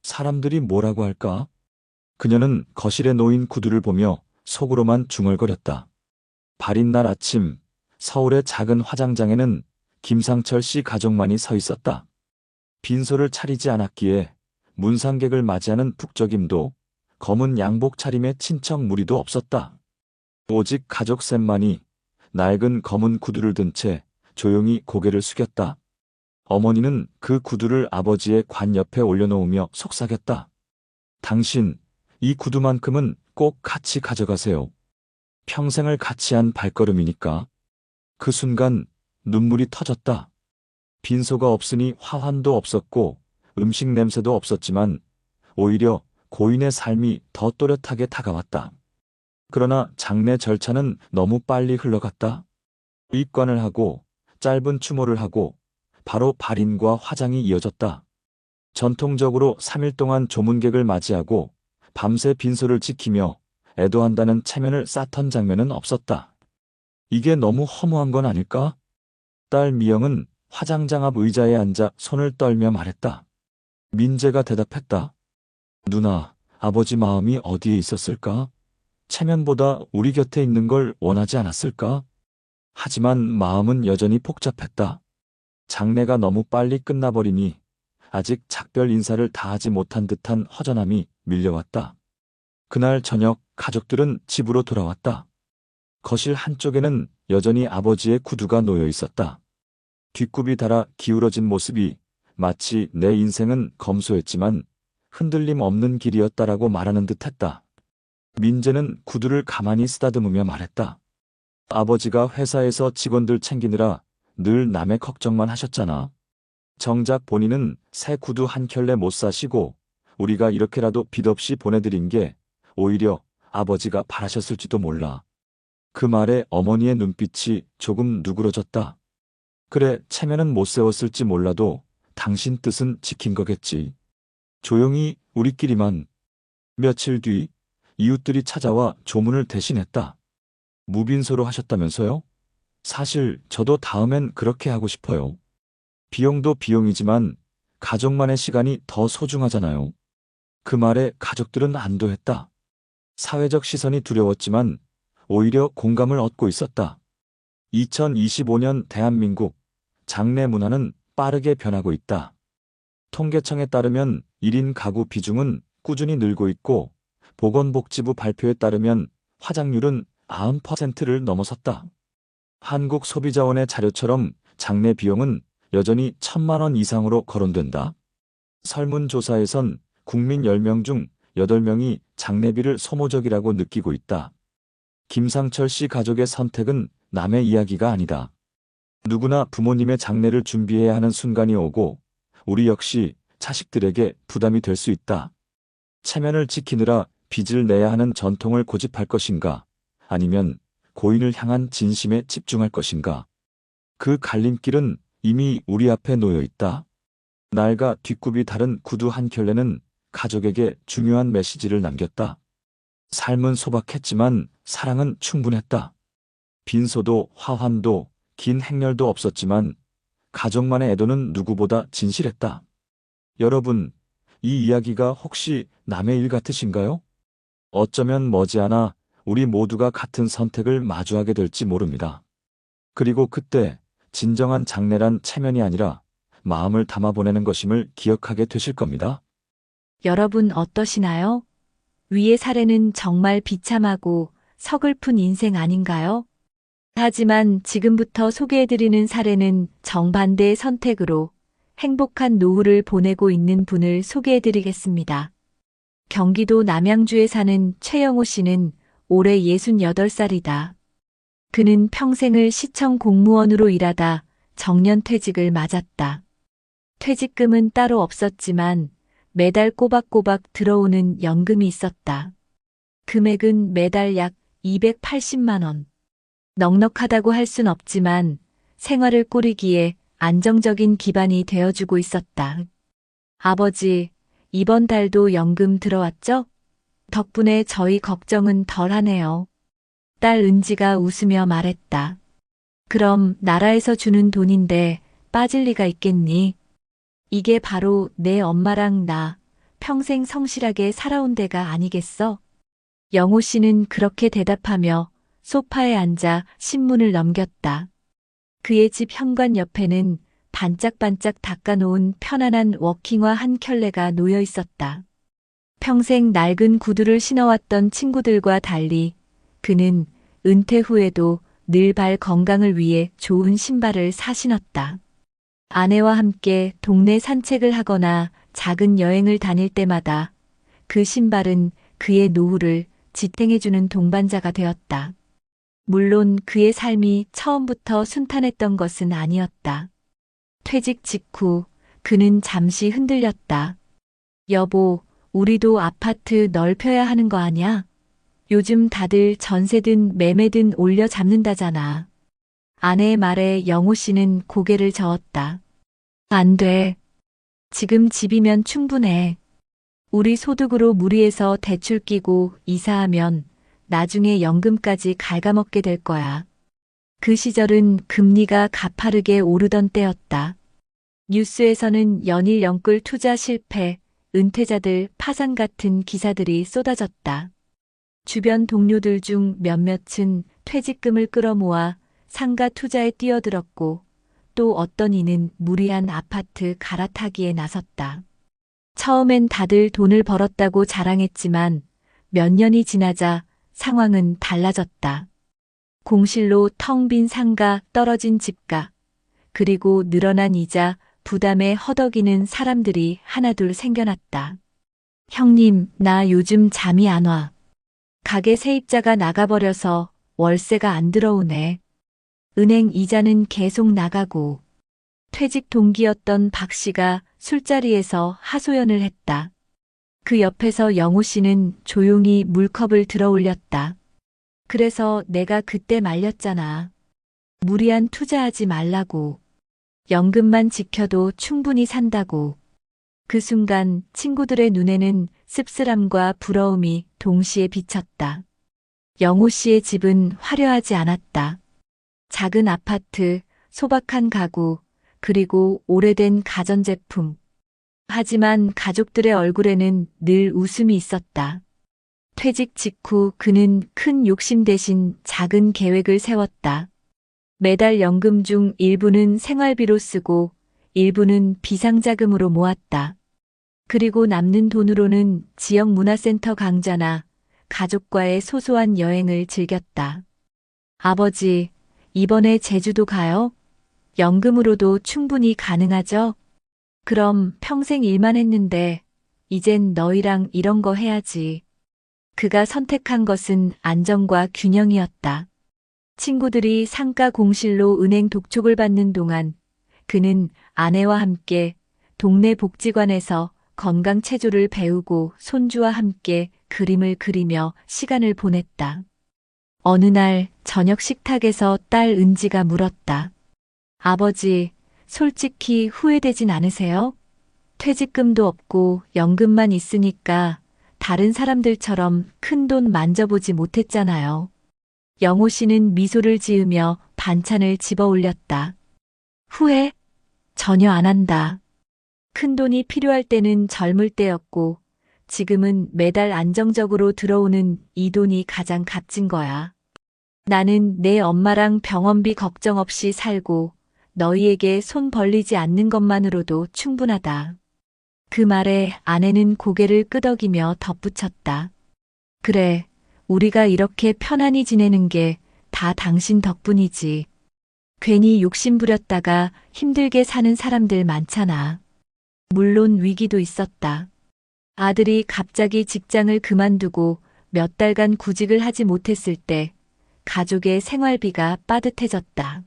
사람들이 뭐라고 할까? 그녀는 거실에 놓인 구두를 보며 속으로만 중얼거렸다. 발인 날 아침, 서울의 작은 화장장에는 김상철 씨 가족만이 서 있었다. 빈소를 차리지 않았기에 문상객을 맞이하는 북적임도 검은 양복 차림의 친척 무리도 없었다. 오직 가족 셋만이 낡은 검은 구두를 든 채 조용히 고개를 숙였다. 어머니는 그 구두를 아버지의 관 옆에 올려놓으며 속삭였다. 당신, 이 구두만큼은 꼭 같이 가져가세요. 평생을 같이 한 발걸음이니까. 그 순간 눈물이 터졌다. 빈소가 없으니 화환도 없었고 음식 냄새도 없었지만 오히려 고인의 삶이 더 또렷하게 다가왔다. 그러나 장례 절차는 너무 빨리 흘러갔다. 입관을 하고 짧은 추모를 하고 바로 발인과 화장이 이어졌다. 전통적으로 3일 동안 조문객을 맞이하고 밤새 빈소를 지키며 애도한다는 체면을 쌓던 장면은 없었다. 이게 너무 허무한 건 아닐까? 딸 미영은 화장장 앞 의자에 앉아 손을 떨며 말했다. 민재가 대답했다. 누나, 아버지 마음이 어디에 있었을까? 체면보다 우리 곁에 있는 걸 원하지 않았을까? 하지만 마음은 여전히 복잡했다. 장례가 너무 빨리 끝나버리니 아직 작별 인사를 다 하지 못한 듯한 허전함이 밀려왔다. 그날 저녁 가족들은 집으로 돌아왔다. 거실 한쪽에는 여전히 아버지의 구두가 놓여 있었다. 뒷굽이 달아 기울어진 모습이 마치 내 인생은 검소했지만 흔들림 없는 길이었다라고 말하는 듯했다. 민재는 구두를 가만히 쓰다듬으며 말했다. 아버지가 회사에서 직원들 챙기느라 늘 남의 걱정만 하셨잖아. 정작 본인은 새 구두 한 켤레 못 사시고 우리가 이렇게라도 빚 없이 보내드린 게 오히려 아버지가 바라셨을지도 몰라. 그 말에 어머니의 눈빛이 조금 누그러졌다. 그래, 체면은 못 세웠을지 몰라도 당신 뜻은 지킨 거겠지. 조용히 우리끼리만. 며칠 뒤 이웃들이 찾아와 조문을 대신했다. 무빈소로 하셨다면서요? 사실 저도 다음엔 그렇게 하고 싶어요. 비용도 비용이지만 가족만의 시간이 더 소중하잖아요. 그 말에 가족들은 안도했다. 사회적 시선이 두려웠지만 오히려 공감을 얻고 있었다. 2025년 대한민국 장례 문화는 빠르게 변하고 있다. 통계청에 따르면 1인 가구 비중은 꾸준히 늘고 있고 보건복지부 발표에 따르면 화장률은 90%를 넘어섰다. 한국소비자원의 자료처럼 장례 비용은 여전히 1,000만 원 이상으로 거론된다. 설문조사에선 국민 10명 중 8명이 장례비를 소모적이라고 느끼고 있다. 김상철 씨 가족의 선택은 남의 이야기가 아니다. 누구나 부모님의 장례를 준비해야 하는 순간이 오고 우리 역시 자식들에게 부담이 될 수 있다. 체면을 지키느라 빚을 내야 하는 전통을 고집할 것인가, 아니면 고인을 향한 진심에 집중할 것인가. 그 갈림길은 이미 우리 앞에 놓여 있다. 낡아 뒷굽이 다른 구두 한 켤레는 가족에게 중요한 메시지를 남겼다. 삶은 소박했지만 사랑은 충분했다. 빈소도 화환도 긴 행렬도 없었지만 가족만의 애도는 누구보다 진실했다. 여러분, 이 이야기가 혹시 남의 일 같으신가요? 어쩌면 머지않아 우리 모두가 같은 선택을 마주하게 될지 모릅니다. 그리고 그때 진정한 장례란 체면이 아니라 마음을 담아 보내는 것임을 기억하게 되실 겁니다. 여러분 어떠시나요? 위의 사례는 정말 비참하고 서글픈 인생 아닌가요? 하지만 지금부터 소개해드리는 사례는 정반대의 선택으로 행복한 노후를 보내고 있는 분을 소개해드리겠습니다. 경기도 남양주에 사는 최영호 씨는 올해 68살이다. 그는 평생을 시청 공무원으로 일하다 정년퇴직을 맞았다. 퇴직금은 따로 없었지만 매달 꼬박꼬박 들어오는 연금이 있었다. 금액은 매달 약 280만 원. 넉넉하다고 할 순 없지만 생활을 꾸리기에 안정적인 기반이 되어주고 있었다. 아버지, 이번 달도 연금 들어왔죠? 덕분에 저희 걱정은 덜하네요. 딸 은지가 웃으며 말했다. 그럼 나라에서 주는 돈인데 빠질 리가 있겠니? 이게 바로 내 엄마랑 나 평생 성실하게 살아온 데가 아니겠어? 영호 씨는 그렇게 대답하며 소파에 앉아 신문을 넘겼다. 그의 집 현관 옆에는 반짝반짝 닦아놓은 편안한 워킹화 한 켤레가 놓여 있었다. 평생 낡은 구두를 신어왔던 친구들과 달리 그는 은퇴 후에도 늘 발 건강을 위해 좋은 신발을 사 신었다. 아내와 함께 동네 산책을 하거나 작은 여행을 다닐 때마다 그 신발은 그의 노후를 지탱해주는 동반자가 되었다. 물론 그의 삶이 처음부터 순탄했던 것은 아니었다. 퇴직 직후 그는 잠시 흔들렸다. 여보, 우리도 아파트 넓혀야 하는 거 아냐? 요즘 다들 전세든 매매든 올려 잡는다잖아. 아내의 말에 영호 씨는 고개를 저었다. 안 돼. 지금 집이면 충분해. 우리 소득으로 무리해서 대출 끼고 이사하면 나중에 연금까지 갉아먹게 될 거야. 그 시절은 금리가 가파르게 오르던 때였다. 뉴스에서는 연일 연끌 투자 실패, 은퇴자들 파산 같은 기사들이 쏟아졌다. 주변 동료들 중 몇몇은 퇴직금을 끌어모아 상가 투자에 뛰어들었고 또 어떤 이는 무리한 아파트 갈아타기에 나섰다. 처음엔 다들 돈을 벌었다고 자랑했지만 몇 년이 지나자 상황은 달라졌다. 공실로 텅 빈 상가, 떨어진 집가, 그리고 늘어난 이자, 부담에 허덕이는 사람들이 하나둘 생겨났다. 형님, 나 요즘 잠이 안 와. 가게 세입자가 나가버려서 월세가 안 들어오네. 은행 이자는 계속 나가고. 퇴직 동기였던 박 씨가 술자리에서 하소연을 했다. 그 옆에서 영호 씨는 조용히 물컵을 들어 올렸다. 그래서 내가 그때 말렸잖아. 무리한 투자하지 말라고. 연금만 지켜도 충분히 산다고. 그 순간 친구들의 눈에는 씁쓸함과 부러움이 동시에 비쳤다. 영호 씨의 집은 화려하지 않았다. 작은 아파트, 소박한 가구, 그리고 오래된 가전제품. 하지만 가족들의 얼굴에는 늘 웃음이 있었다. 퇴직 직후 그는 큰 욕심 대신 작은 계획을 세웠다. 매달 연금 중 일부는 생활비로 쓰고 일부는 비상자금으로 모았다. 그리고 남는 돈으로는 지역 문화센터 강좌나 가족과의 소소한 여행을 즐겼다. 아버지, 이번에 제주도 가요? 연금으로도 충분히 가능하죠? 그럼 평생 일만 했는데 이젠 너희랑 이런 거 해야지. 그가 선택한 것은 안정과 균형이었다. 친구들이 상가 공실로 은행 독촉을 받는 동안 그는 아내와 함께 동네 복지관에서 건강체조를 배우고 손주와 함께 그림을 그리며 시간을 보냈다. 어느 날 저녁 식탁에서 딸 은지가 물었다. 아버지, 솔직히 후회되진 않으세요? 퇴직금도 없고 연금만 있으니까 다른 사람들처럼 큰돈 만져보지 못했잖아요. 영호 씨는 미소를 지으며 반찬을 집어 올렸다. 후회? 전혀 안 한다. 큰돈이 필요할 때는 젊을 때였고 지금은 매달 안정적으로 들어오는 이 돈이 가장 값진 거야. 나는 내 엄마랑 병원비 걱정 없이 살고 너희에게 손 벌리지 않는 것만으로도 충분하다. 그 말에 아내는 고개를 끄덕이며 덧붙였다. 그래, 우리가 이렇게 편안히 지내는 게 다 당신 덕분이지. 괜히 욕심 부렸다가 힘들게 사는 사람들 많잖아. 물론 위기도 있었다. 아들이 갑자기 직장을 그만두고 몇 달간 구직을 하지 못했을 때 가족의 생활비가 빠듯해졌다.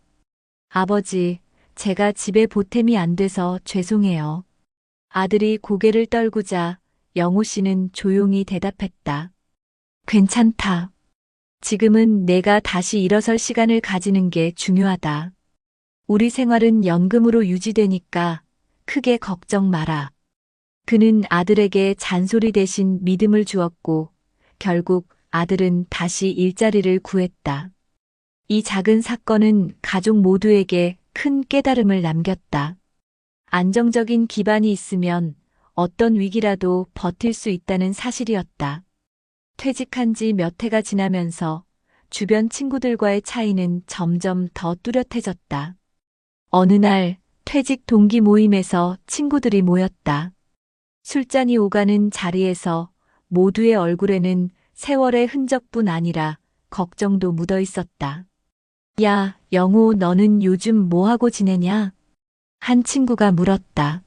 아버지, 제가 집에 보탬이 안 돼서 죄송해요. 아들이 고개를 떨구자 영호 씨는 조용히 대답했다. 괜찮다. 지금은 내가 다시 일어설 시간을 가지는 게 중요하다. 우리 생활은 연금으로 유지되니까 크게 걱정 마라. 그는 아들에게 잔소리 대신 믿음을 주었고 결국 아들은 다시 일자리를 구했다. 이 작은 사건은 가족 모두에게 큰 깨달음을 남겼다. 안정적인 기반이 있으면 어떤 위기라도 버틸 수 있다는 사실이었다. 퇴직한 지 몇 해가 지나면서 주변 친구들과의 차이는 점점 더 뚜렷해졌다. 어느 날 퇴직 동기 모임에서 친구들이 모였다. 술잔이 오가는 자리에서 모두의 얼굴에는 세월의 흔적뿐 아니라 걱정도 묻어 있었다. 야, 영호, 너는 요즘 뭐하고 지내냐? 한 친구가 물었다.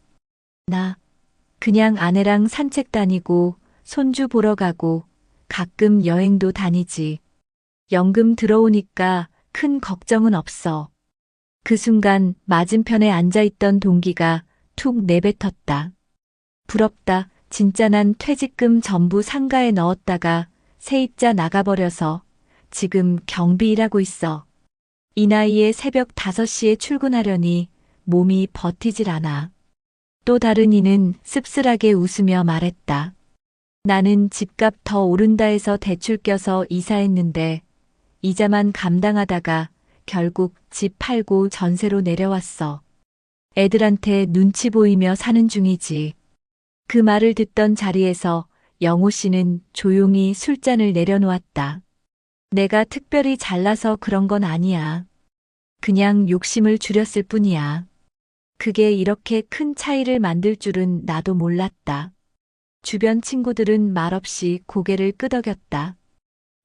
나 그냥 아내랑 산책 다니고 손주 보러 가고 가끔 여행도 다니지. 연금 들어오니까 큰 걱정은 없어. 그 순간 맞은편에 앉아있던 동기가 툭 내뱉었다. 부럽다. 진짜 난 퇴직금 전부 상가에 넣었다가 세입자 나가버려서 지금 경비 일하고 있어. 이 나이에 새벽 5시에 출근하려니 몸이 버티질 않아. 또 다른 이는 씁쓸하게 웃으며 말했다. 나는 집값 더 오른다 해서 대출 껴서 이사했는데 이자만 감당하다가 결국 집 팔고 전세로 내려왔어. 애들한테 눈치 보이며 사는 중이지. 그 말을 듣던 자리에서 영호 씨는 조용히 술잔을 내려놓았다. 내가 특별히 잘나서 그런 건 아니야. 그냥 욕심을 줄였을 뿐이야. 그게 이렇게 큰 차이를 만들 줄은 나도 몰랐다. 주변 친구들은 말없이 고개를 끄덕였다.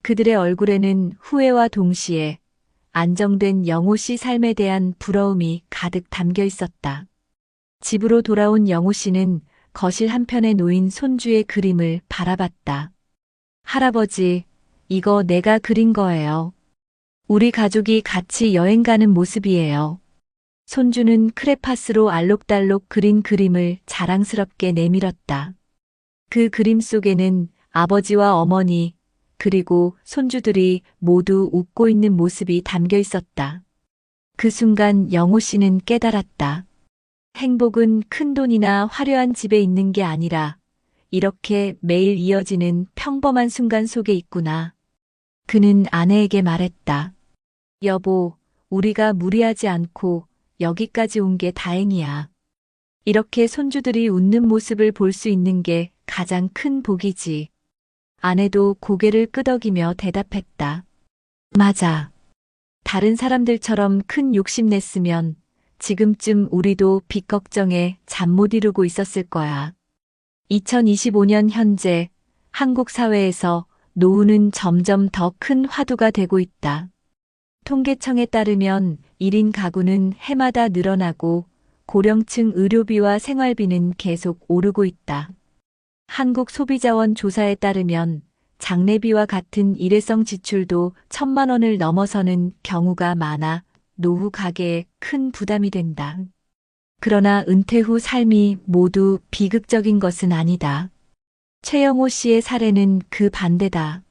그들의 얼굴에는 후회와 동시에 안정된 영호 씨 삶에 대한 부러움이 가득 담겨 있었다. 집으로 돌아온 영호 씨는 거실 한편에 놓인 손주의 그림을 바라봤다. 할아버지, 이거 내가 그린 거예요. 우리 가족이 같이 여행 가는 모습이에요. 손주는 크레파스로 알록달록 그린 그림을 자랑스럽게 내밀었다. 그 그림 속에는 아버지와 어머니, 그리고 손주들이 모두 웃고 있는 모습이 담겨 있었다. 그 순간 영호 씨는 깨달았다. 행복은 큰 돈이나 화려한 집에 있는 게 아니라 이렇게 매일 이어지는 평범한 순간 속에 있구나. 그는 아내에게 말했다. 여보, 우리가 무리하지 않고 여기까지 온 게 다행이야. 이렇게 손주들이 웃는 모습을 볼 수 있는 게 가장 큰 복이지. 아내도 고개를 끄덕이며 대답했다. 맞아. 다른 사람들처럼 큰 욕심 냈으면 지금쯤 우리도 빚 걱정에 잠 못 이루고 있었을 거야. 2025년 현재 한국 사회에서 노후는 점점 더 큰 화두가 되고 있다. 통계청에 따르면 1인 가구는 해마다 늘어나고 고령층 의료비와 생활비는 계속 오르고 있다. 한국소비자원 조사에 따르면 장례비와 같은 일회성 지출도 1,000만 원을 넘어서는 경우가 많아 노후 가계에 큰 부담이 된다. 그러나 은퇴 후 삶이 모두 비극적인 것은 아니다. 최영호 씨의 사례는 그 반대다.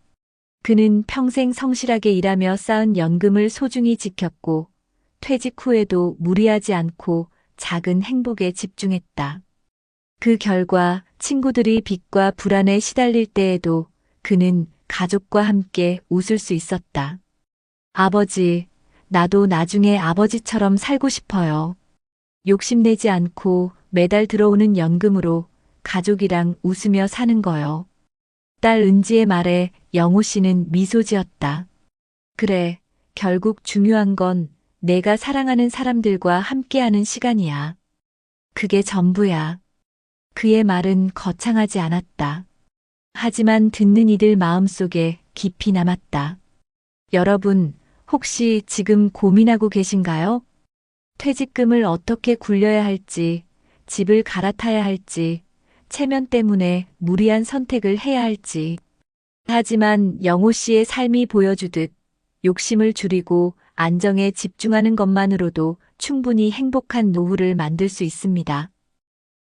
그는 평생 성실하게 일하며 쌓은 연금을 소중히 지켰고 퇴직 후에도 무리하지 않고 작은 행복에 집중했다. 그 결과 친구들이 빚과 불안에 시달릴 때에도 그는 가족과 함께 웃을 수 있었다. 아버지, 나도 나중에 아버지처럼 살고 싶어요. 욕심내지 않고 매달 들어오는 연금으로 가족이랑 웃으며 사는 거요. 딸 은지의 말에 영호 씨는 미소 지었다. 그래, 결국 중요한 건 내가 사랑하는 사람들과 함께하는 시간이야. 그게 전부야. 그의 말은 거창하지 않았다. 하지만 듣는 이들 마음속에 깊이 남았다. 여러분, 혹시 지금 고민하고 계신가요? 퇴직금을 어떻게 굴려야 할지, 집을 갈아타야 할지, 체면 때문에 무리한 선택을 해야 할지. 하지만 영호 씨의 삶이 보여주듯 욕심을 줄이고 안정에 집중하는 것만으로도 충분히 행복한 노후를 만들 수 있습니다.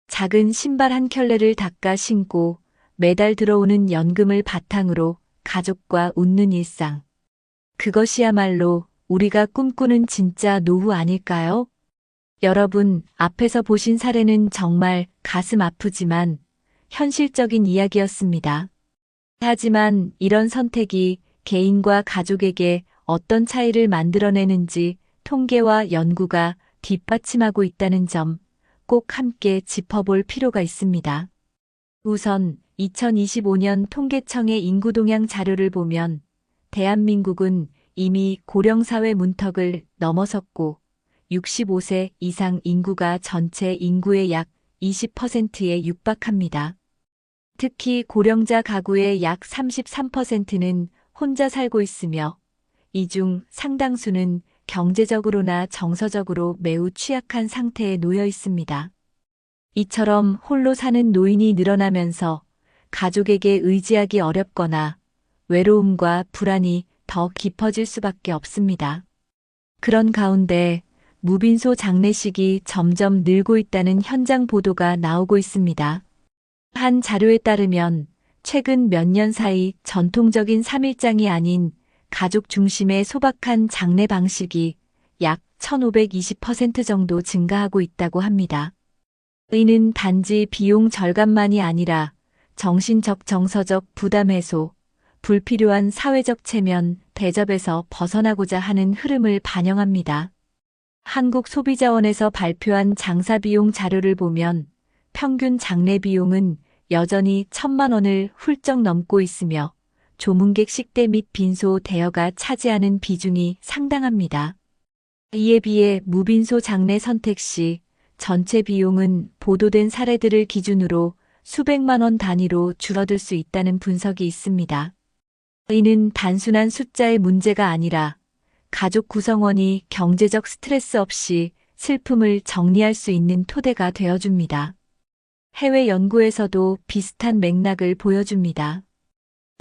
작은 신발 한 켤레를 닦아 신고 매달 들어오는 연금을 바탕으로 가족과 웃는 일상. 그것이야말로 우리가 꿈꾸는 진짜 노후 아닐까요? 여러분, 앞에서 보신 사례는 정말 가슴 아프지만 현실적인 이야기였습니다. 하지만 이런 선택이 개인과 가족에게 어떤 차이를 만들어내는지 통계와 연구가 뒷받침하고 있다는 점 꼭 함께 짚어볼 필요가 있습니다. 우선 2025년 통계청의 인구동향 자료를 보면 대한민국은 이미 고령사회 문턱을 넘어섰고 65세 이상 인구가 전체 인구의 약 20%에 육박합니다. 특히 고령자 가구의 약 33%는 혼자 살고 있으며 이 중 상당수는 경제적으로나 정서적으로 매우 취약한 상태에 놓여 있습니다. 이처럼 홀로 사는 노인이 늘어나면서 가족에게 의지하기 어렵거나 외로움과 불안이 더 깊어질 수밖에 없습니다. 그런 가운데 무빈소 장례식이 점점 늘고 있다는 현장 보도가 나오고 있습니다. 한 자료에 따르면 최근 몇 년 사이 전통적인 3일장이 아닌 가족 중심의 소박한 장례 방식이 약 1520% 정도 증가하고 있다고 합니다. 이는 단지 비용 절감만이 아니라 정신적 정서적 부담 해소, 불필요한 사회적 체면, 대접에서 벗어나고자 하는 흐름을 반영합니다. 한국소비자원에서 발표한 장사비용 자료를 보면 평균 장례 비용은 여전히 1,000만 원을 훌쩍 넘고 있으며 조문객 식대 및 빈소 대여가 차지하는 비중이 상당합니다. 이에 비해 무빈소 장례 선택 시 전체 비용은 보도된 사례들을 기준으로 수백만 원 단위로 줄어들 수 있다는 분석이 있습니다. 이는 단순한 숫자의 문제가 아니라 가족 구성원이 경제적 스트레스 없이 슬픔을 정리할 수 있는 토대가 되어줍니다. 해외 연구에서도 비슷한 맥락을 보여줍니다.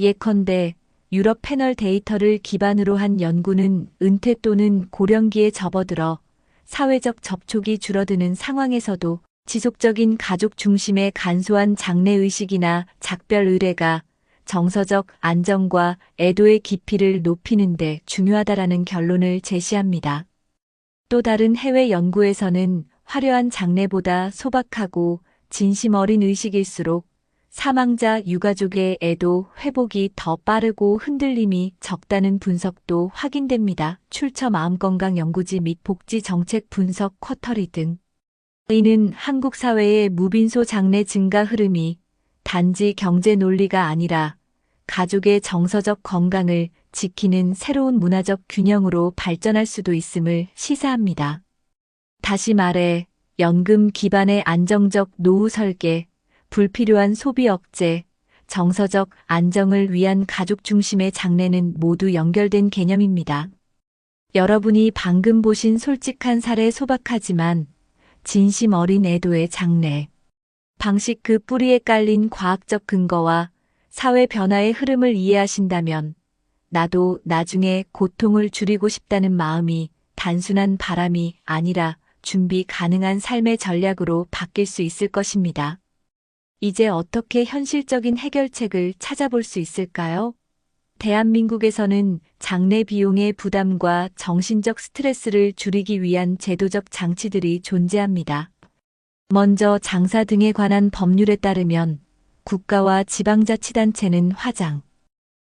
예컨대 유럽 패널 데이터를 기반으로 한 연구는 은퇴 또는 고령기에 접어들어 사회적 접촉이 줄어드는 상황에서도 지속적인 가족 중심의 간소한 장례의식이나 작별 의례가 정서적 안정과 애도의 깊이를 높이는 데 중요하다라는 결론을 제시합니다. 또 다른 해외 연구에서는 화려한 장례보다 소박하고 진심 어린 의식일수록 사망자 유가족의 애도 회복이 더 빠르고 흔들림이 적다는 분석도 확인됩니다. 출처 마음건강연구지 및 복지정책 분석 쿼터리 등. 이는 한국 사회의 무빈소 장례 증가 흐름이 단지 경제 논리가 아니라 가족의 정서적 건강을 지키는 새로운 문화적 균형으로 발전할 수도 있음을 시사합니다. 다시 말해 연금 기반의 안정적 노후 설계, 불필요한 소비 억제, 정서적 안정을 위한 가족 중심의 장례는 모두 연결된 개념입니다. 여러분이 방금 보신 솔직한 사례 소박하지만 진심 어린 애도의 장례 방식 그 뿌리에 깔린 과학적 근거와 사회 변화의 흐름을 이해하신다면 나도 나중에 고통을 줄이고 싶다는 마음이 단순한 바람이 아니라 준비 가능한 삶의 전략으로 바뀔 수 있을 것입니다. 이제 어떻게 현실적인 해결책을 찾아볼 수 있을까요? 대한민국에서는 장례 비용의 부담과 정신적 스트레스를 줄이기 위한 제도적 장치들이 존재합니다. 먼저 장사 등에 관한 법률에 따르면 국가와 지방자치단체는 화장,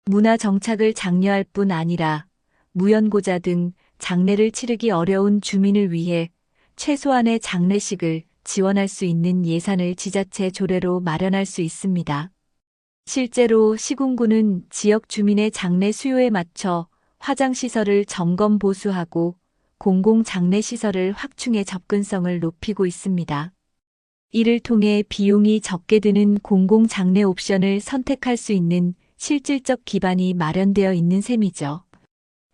문화 정착을 장려할 뿐 아니라 무연고자 등 장례를 치르기 어려운 주민을 위해 최소한의 장례식을 지원할 수 있는 예산을 지자체 조례로 마련할 수 있습니다. 실제로 시군구는 지역 주민의 장례 수요에 맞춰 화장시설을 점검 보수하고 공공장례시설을 확충해 접근성을 높이고 있습니다. 이를 통해 비용이 적게 드는 공공장례 옵션을 선택할 수 있는 실질적 기반이 마련되어 있는 셈이죠.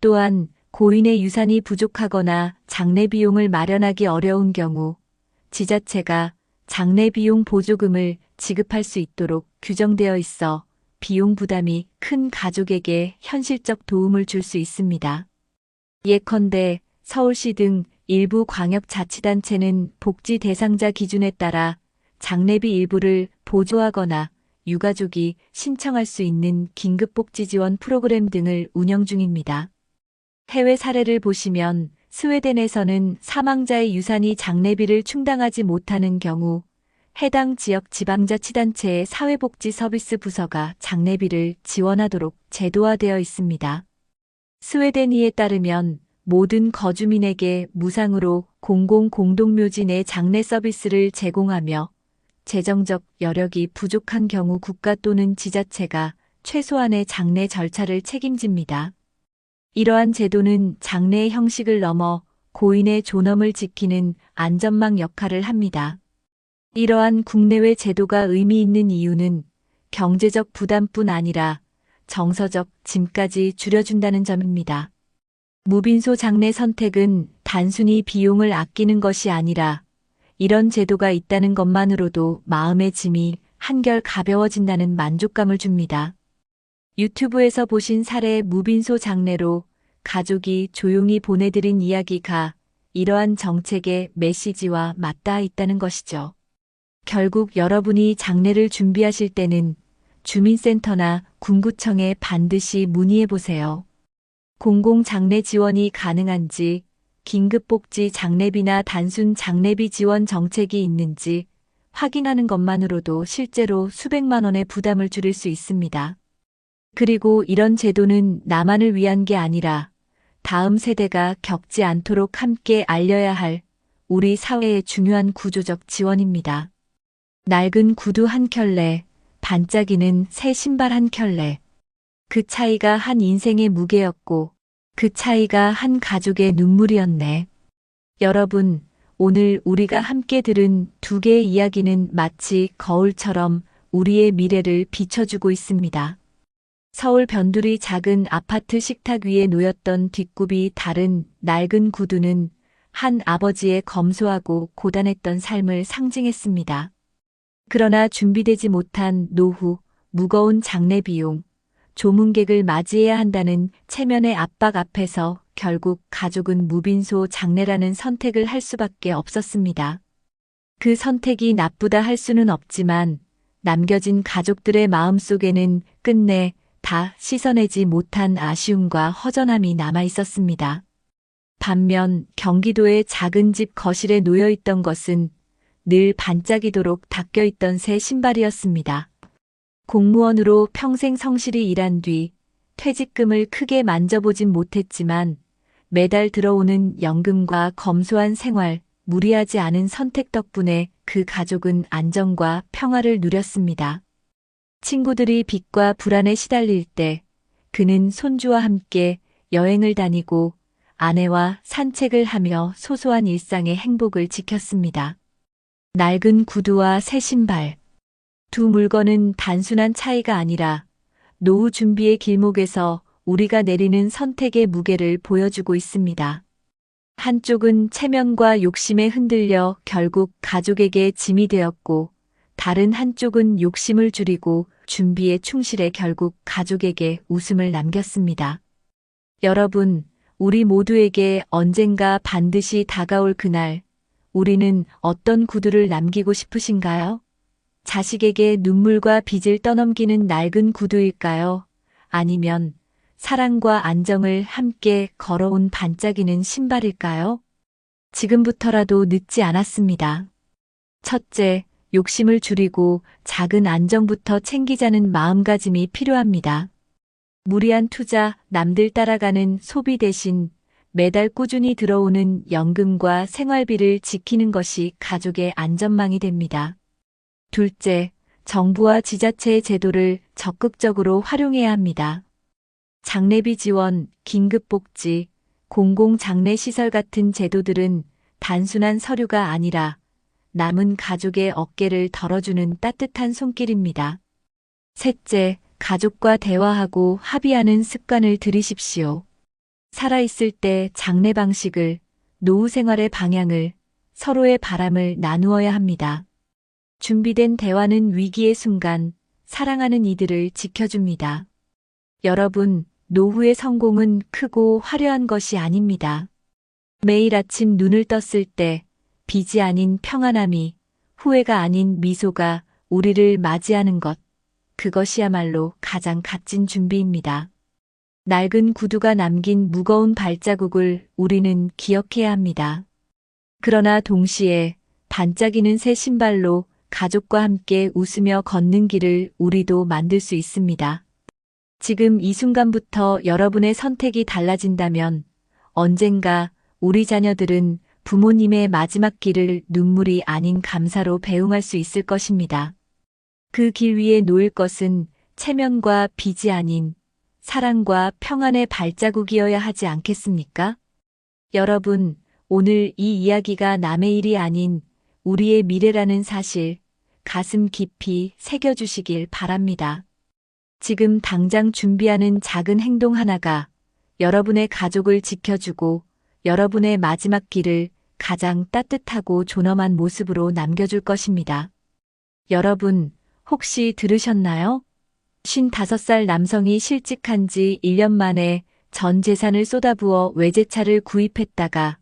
또한 고인의 유산이 부족하거나 장례 비용을 마련하기 어려운 경우 지자체가 장례 비용 보조금을 지급할 수 있도록 규정되어 있어 비용 부담이 큰 가족에게 현실적 도움을 줄 수 있습니다. 예컨대 서울시 등 일부 광역자치단체는 복지 대상자 기준에 따라 장례비 일부를 보조하거나 유가족이 신청할 수 있는 긴급복지 지원 프로그램 등을 운영 중입니다. 해외 사례를 보시면 스웨덴에서는 사망자의 유산이 장례비를 충당하지 못하는 경우 해당 지역 지방자치단체의 사회복지 서비스 부서가 장례비를 지원하도록 제도화되어 있습니다. 스웨덴이에 따르면 모든 거주민에게 무상으로 공공 공동묘지 내 장례 서비스를 제공하며 재정적 여력이 부족한 경우 국가 또는 지자체가 최소한의 장례 절차를 책임집니다. 이러한 제도는 장례의 형식을 넘어 고인의 존엄을 지키는 안전망 역할을 합니다. 이러한 국내외 제도가 의미 있는 이유는 경제적 부담뿐 아니라 정서적 짐까지 줄여준다는 점입니다. 무빈소 장례 선택은 단순히 비용을 아끼는 것이 아니라 이런 제도가 있다는 것만으로도 마음의 짐이 한결 가벼워진다는 만족감을 줍니다. 유튜브에서 보신 사례 무빈소 장례로 가족이 조용히 보내드린 이야기가 이러한 정책의 메시지와 맞닿아 있다는 것이죠. 결국 여러분이 장례를 준비하실 때는 주민센터나 군구청에 반드시 문의해 보세요. 공공장례 지원이 가능한지, 긴급복지 장례비나 단순 장례비 지원 정책이 있는지 확인하는 것만으로도 실제로 수백만 원의 부담을 줄일 수 있습니다. 그리고 이런 제도는 나만을 위한 게 아니라 다음 세대가 겪지 않도록 함께 알려야 할 우리 사회의 중요한 구조적 지원입니다. 낡은 구두 한 켤레, 반짝이는 새 신발 한 켤레. 그 차이가 한 인생의 무게였고 그 차이가 한 가족의 눈물이었네. 여러분, 오늘 우리가 함께 들은 두 개의 이야기는 마치 거울처럼 우리의 미래를 비춰주고 있습니다. 서울 변두리 작은 아파트 식탁 위에 놓였던 뒷굽이 다른 낡은 구두는 한 아버지의 검소하고 고단했던 삶을 상징했습니다. 그러나 준비되지 못한 노후, 무거운 장례 비용, 조문객을 맞이해야 한다는 체면의 압박 앞에서 결국 가족은 무빈소 장례라는 선택을 할 수밖에 없었습니다. 그 선택이 나쁘다 할 수는 없지만 남겨진 가족들의 마음속에는 끝내 다 씻어내지 못한 아쉬움과 허전함이 남아 있었습니다. 반면 경기도의 작은 집 거실에 놓여 있던 것은 늘 반짝이도록 닦여있던 새 신발이었습니다. 공무원으로 평생 성실히 일한 뒤 퇴직금을 크게 만져보진 못했지만 매달 들어오는 연금과 검소한 생활, 무리하지 않은 선택 덕분에 그 가족은 안정과 평화를 누렸습니다. 친구들이 빚과 불안에 시달릴 때 그는 손주와 함께 여행을 다니고 아내와 산책을 하며 소소한 일상의 행복을 지켰습니다. 낡은 구두와 새 신발. 두 물건은 단순한 차이가 아니라 노후 준비의 길목에서 우리가 내리는 선택의 무게를 보여주고 있습니다. 한쪽은 체면과 욕심에 흔들려 결국 가족에게 짐이 되었고 다른 한쪽은 욕심을 줄이고 준비에 충실해 결국 가족에게 웃음을 남겼습니다. 여러분, 우리 모두에게 언젠가 반드시 다가올 그날, 우리는 어떤 구두를 남기고 싶으신가요? 자식에게 눈물과 빚을 떠넘기는 낡은 구두일까요? 아니면 사랑과 안정을 함께 걸어온 반짝이는 신발일까요? 지금부터라도 늦지 않았습니다. 첫째, 욕심을 줄이고 작은 안정부터 챙기자는 마음가짐이 필요합니다. 무리한 투자, 남들 따라가는 소비 대신 매달 꾸준히 들어오는 연금과 생활비를 지키는 것이 가족의 안전망이 됩니다. 둘째, 정부와 지자체의 제도를 적극적으로 활용해야 합니다. 장례비 지원, 긴급복지, 공공장례시설 같은 제도들은 단순한 서류가 아니라 남은 가족의 어깨를 덜어주는 따뜻한 손길입니다. 셋째, 가족과 대화하고 합의하는 습관을 들이십시오. 살아있을 때 장례 방식을, 노후 생활의 방향을, 서로의 바람을 나누어야 합니다. 준비된 대화는 위기의 순간 사랑하는 이들을 지켜줍니다. 여러분, 노후의 성공은 크고 화려한 것이 아닙니다. 매일 아침 눈을 떴을 때 빚이 아닌 평안함이, 후회가 아닌 미소가 우리를 맞이하는 것, 그것이야말로 가장 값진 준비입니다. 낡은 구두가 남긴 무거운 발자국을 우리는 기억해야 합니다. 그러나 동시에 반짝이는 새 신발로 가족과 함께 웃으며 걷는 길을 우리도 만들 수 있습니다. 지금 이 순간부터 여러분의 선택이 달라진다면 언젠가 우리 자녀들은 부모님의 마지막 길을 눈물이 아닌 감사로 배웅할 수 있을 것입니다. 그 길 위에 놓일 것은 체면과 빚이 아닌 사랑과 평안의 발자국이어야 하지 않겠습니까? 여러분, 오늘 이 이야기가 남의 일이 아닌 우리의 미래라는 사실 가슴 깊이 새겨주시길 바랍니다. 지금 당장 준비하는 작은 행동 하나가 여러분의 가족을 지켜주고 여러분의 마지막 길을 가장 따뜻하고 존엄한 모습으로 남겨줄 것입니다. 여러분, 혹시 들으셨나요? 55살 남성이 실직한 지 1년 만에 전 재산을 쏟아부어 외제차를 구입했다가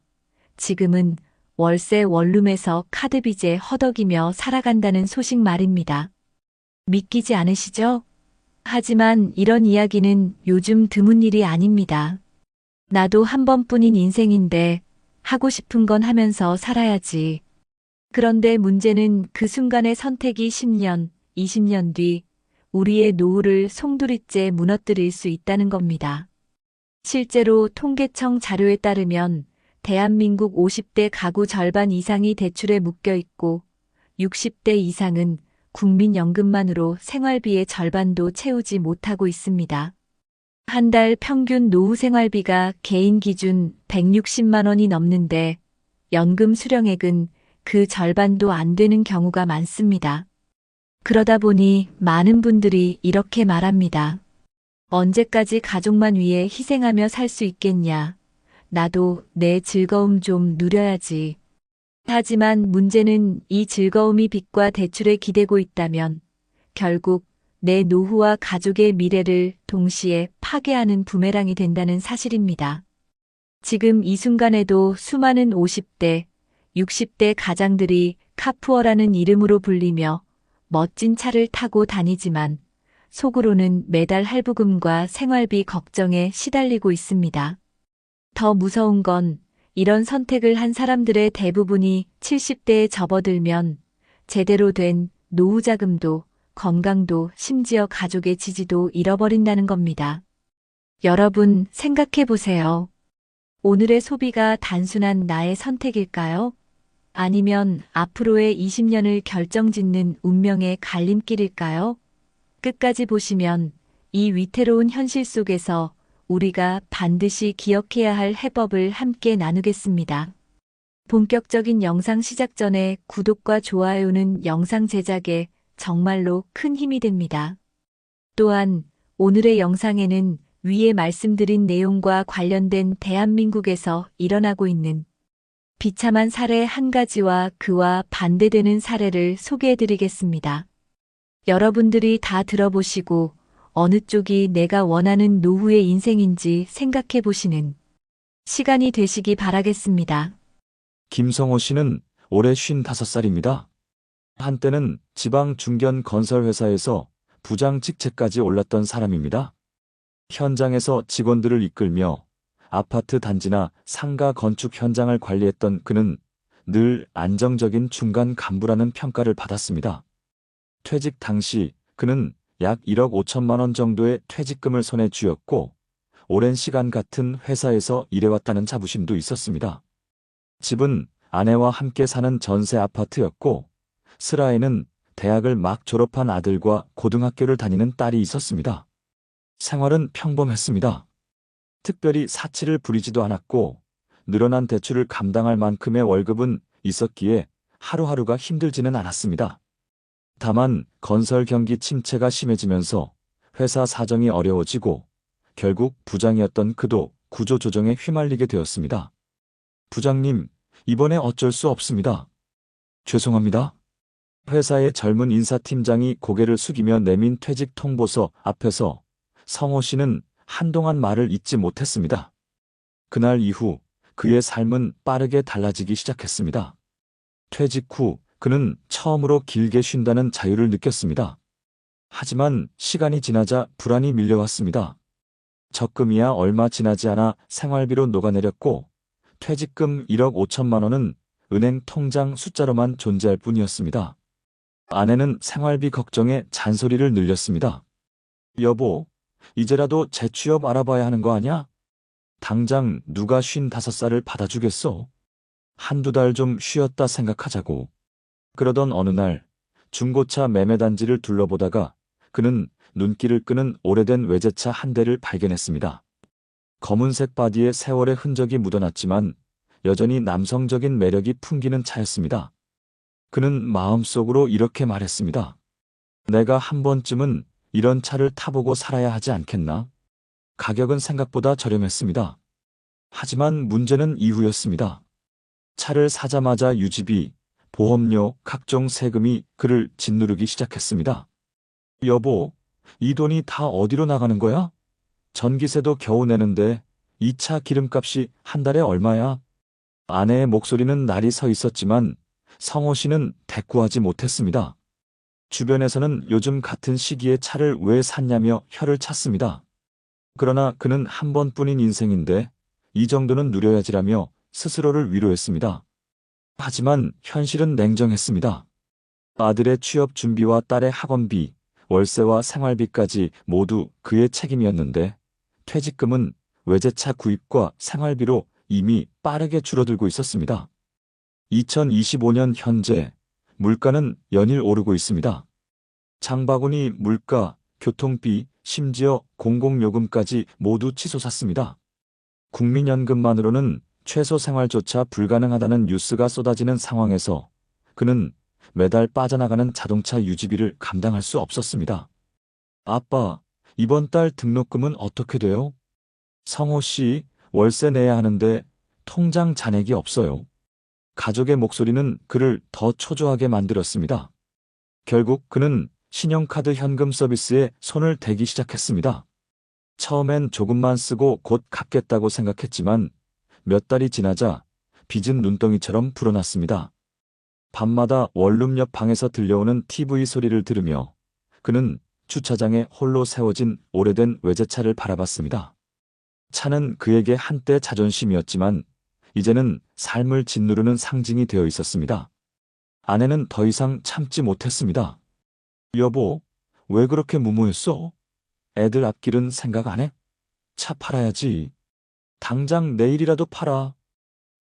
지금은 월세 원룸에서 카드빚에 허덕이며 살아간다는 소식 말입니다. 믿기지 않으시죠? 하지만 이런 이야기는 요즘 드문 일이 아닙니다. 나도 한 번뿐인 인생인데 하고 싶은 건 하면서 살아야지. 그런데 문제는 그 순간의 선택이 10년, 20년 뒤 우리의 노후를 송두리째 무너뜨릴 수 있다는 겁니다. 실제로 통계청 자료에 따르면 대한민국 50대 가구 절반 이상이 대출에 묶여 있고 60대 이상은 국민연금만으로 생활비의 절반도 채우지 못하고 있습니다. 한 달 평균 노후 생활비가 개인 기준 160만 원이 넘는데 연금 수령액은 그 절반도 안 되는 경우가 많습니다. 그러다 보니 많은 분들이 이렇게 말합니다. 언제까지 가족만 위해 희생하며 살 수 있겠냐. 나도 내 즐거움 좀 누려야지. 하지만 문제는 이 즐거움이 빚과 대출에 기대고 있다면 결국 내 노후와 가족의 미래를 동시에 파괴하는 부메랑이 된다는 사실입니다. 지금 이 순간에도 수많은 50대, 60대 가장들이 카푸어라는 이름으로 불리며 멋진 차를 타고 다니지만 속으로는 매달 할부금과 생활비 걱정에 시달리고 있습니다. 더 무서운 건 이런 선택을 한 사람들의 대부분이 70대에 접어들면 제대로 된 노후 자금도 건강도 심지어 가족의 지지도 잃어버린다는 겁니다. 여러분 생각해 보세요. 오늘의 소비가 단순한 나의 선택일까요? 아니면 앞으로의 20년을 결정짓는 운명의 갈림길일까요? 끝까지 보시면 이 위태로운 현실 속에서 우리가 반드시 기억해야 할 해법을 함께 나누겠습니다. 본격적인 영상 시작 전에 구독과 좋아요는 영상 제작에 정말로 큰 힘이 됩니다. 또한 오늘의 영상에는 위에 말씀드린 내용과 관련된 대한민국에서 일어나고 있는 비참한 사례 한 가지와 그와 반대되는 사례를 소개해드리겠습니다. 여러분들이 다 들어보시고 어느 쪽이 내가 원하는 노후의 인생인지 생각해보시는 시간이 되시기 바라겠습니다. 김성호 씨는 올해 55살입니다. 한때는 지방 중견 건설회사에서 부장 직책까지 올랐던 사람입니다. 현장에서 직원들을 이끌며 아파트 단지나 상가 건축 현장을 관리했던 그는 늘 안정적인 중간 간부라는 평가를 받았습니다. 퇴직 당시 그는 약 1억 5천만 원 정도의 퇴직금을 손에 쥐었고 오랜 시간 같은 회사에서 일해왔다는 자부심도 있었습니다. 집은 아내와 함께 사는 전세 아파트였고 슬하에는 대학을 막 졸업한 아들과 고등학교를 다니는 딸이 있었습니다. 생활은 평범했습니다. 특별히 사치를 부리지도 않았고 늘어난 대출을 감당할 만큼의 월급은 있었기에 하루하루가 힘들지는 않았습니다. 다만 건설 경기 침체가 심해지면서 회사 사정이 어려워지고 결국 부장이었던 그도 구조조정에 휘말리게 되었습니다. 부장님, 이번에 어쩔 수 없습니다. 죄송합니다. 회사의 젊은 인사팀장이 고개를 숙이며 내민 퇴직 통보서 앞에서 성호 씨는 한동안 말을 잇지 못했습니다. 그날 이후 그의 삶은 빠르게 달라지기 시작했습니다. 퇴직 후 그는 처음으로 길게 쉰다는 자유를 느꼈습니다. 하지만 시간이 지나자 불안이 밀려왔습니다. 적금이야 얼마 지나지 않아 생활비로 녹아내렸고 퇴직금 1억 5천만 원은 은행 통장 숫자로만 존재할 뿐이었습니다. 아내는 생활비 걱정에 잔소리를 늘렸습니다. 여보, 이제라도 재취업 알아봐야 하는 거 아냐? 당장 누가 55살을 받아주겠어? 한두 달 좀 쉬었다 생각하자고. 그러던 어느 날 중고차 매매단지를 둘러보다가 그는 눈길을 끄는 오래된 외제차 한 대를 발견했습니다. 검은색 바디에 세월의 흔적이 묻어났지만 여전히 남성적인 매력이 풍기는 차였습니다. 그는 마음속으로 이렇게 말했습니다. 내가 한 번쯤은 이런 차를 타보고 살아야 하지 않겠나? 가격은 생각보다 저렴했습니다. 하지만 문제는 이후였습니다. 차를 사자마자 유지비, 보험료, 각종 세금이 그를 짓누르기 시작했습니다. 여보, 이 돈이 다 어디로 나가는 거야? 전기세도 겨우 내는데 이 차 기름값이 한 달에 얼마야? 아내의 목소리는 날이 서 있었지만 성호 씨는 대꾸하지 못했습니다. 주변에서는 요즘 같은 시기에 차를 왜 샀냐며 혀를 찼습니다. 그러나 그는 한 번뿐인 인생인데 이 정도는 누려야지라며 스스로를 위로했습니다. 하지만 현실은 냉정했습니다. 아들의 취업 준비와 딸의 학원비, 월세와 생활비까지 모두 그의 책임이었는데 퇴직금은 외제차 구입과 생활비로 이미 빠르게 줄어들고 있었습니다. 2025년 현재 물가는 연일 오르고 있습니다. 장바구니 물가, 교통비, 심지어 공공요금까지 모두 치솟았습니다. 국민연금만으로는 최소 생활조차 불가능하다는 뉴스가 쏟아지는 상황에서 그는 매달 빠져나가는 자동차 유지비를 감당할 수 없었습니다. 아빠, 이번 달 등록금은 어떻게 돼요? 성호 씨, 월세 내야 하는데 통장 잔액이 없어요. 가족의 목소리는 그를 더 초조하게 만들었습니다. 결국 그는 신용카드 현금 서비스에 손을 대기 시작했습니다. 처음엔 조금만 쓰고 곧 갚겠다고 생각했지만 몇 달이 지나자 빚은 눈덩이처럼 불어났습니다. 밤마다 원룸 옆 방에서 들려오는 TV 소리를 들으며 그는 주차장에 홀로 세워진 오래된 외제차를 바라봤습니다. 차는 그에게 한때 자존심이었지만 이제는 삶을 짓누르는 상징이 되어 있었습니다. 아내는 더 이상 참지 못했습니다. 여보, 왜 그렇게 무모했어? 애들 앞길은 생각 안 해? 차 팔아야지. 당장 내일이라도 팔아.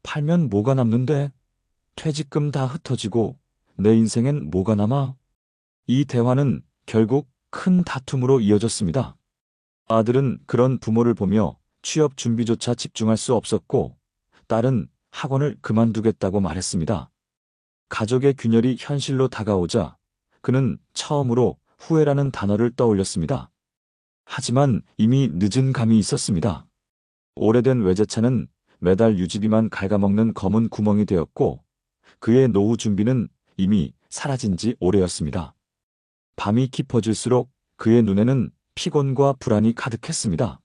팔면 뭐가 남는데? 퇴직금 다 흩어지고 내 인생엔 뭐가 남아? 이 대화는 결국 큰 다툼으로 이어졌습니다. 아들은 그런 부모를 보며 취업 준비조차 집중할 수 없었고 딸은 학원을 그만두겠다고 말했습니다. 가족의 균열이 현실로 다가오자 그는 처음으로 후회라는 단어를 떠올렸습니다. 하지만 이미 늦은 감이 있었습니다. 오래된 외제차는 매달 유지비만 갉아먹는 검은 구멍이 되었고 그의 노후 준비는 이미 사라진 지 오래였습니다. 밤이 깊어질수록 그의 눈에는 피곤과 불안이 가득했습니다.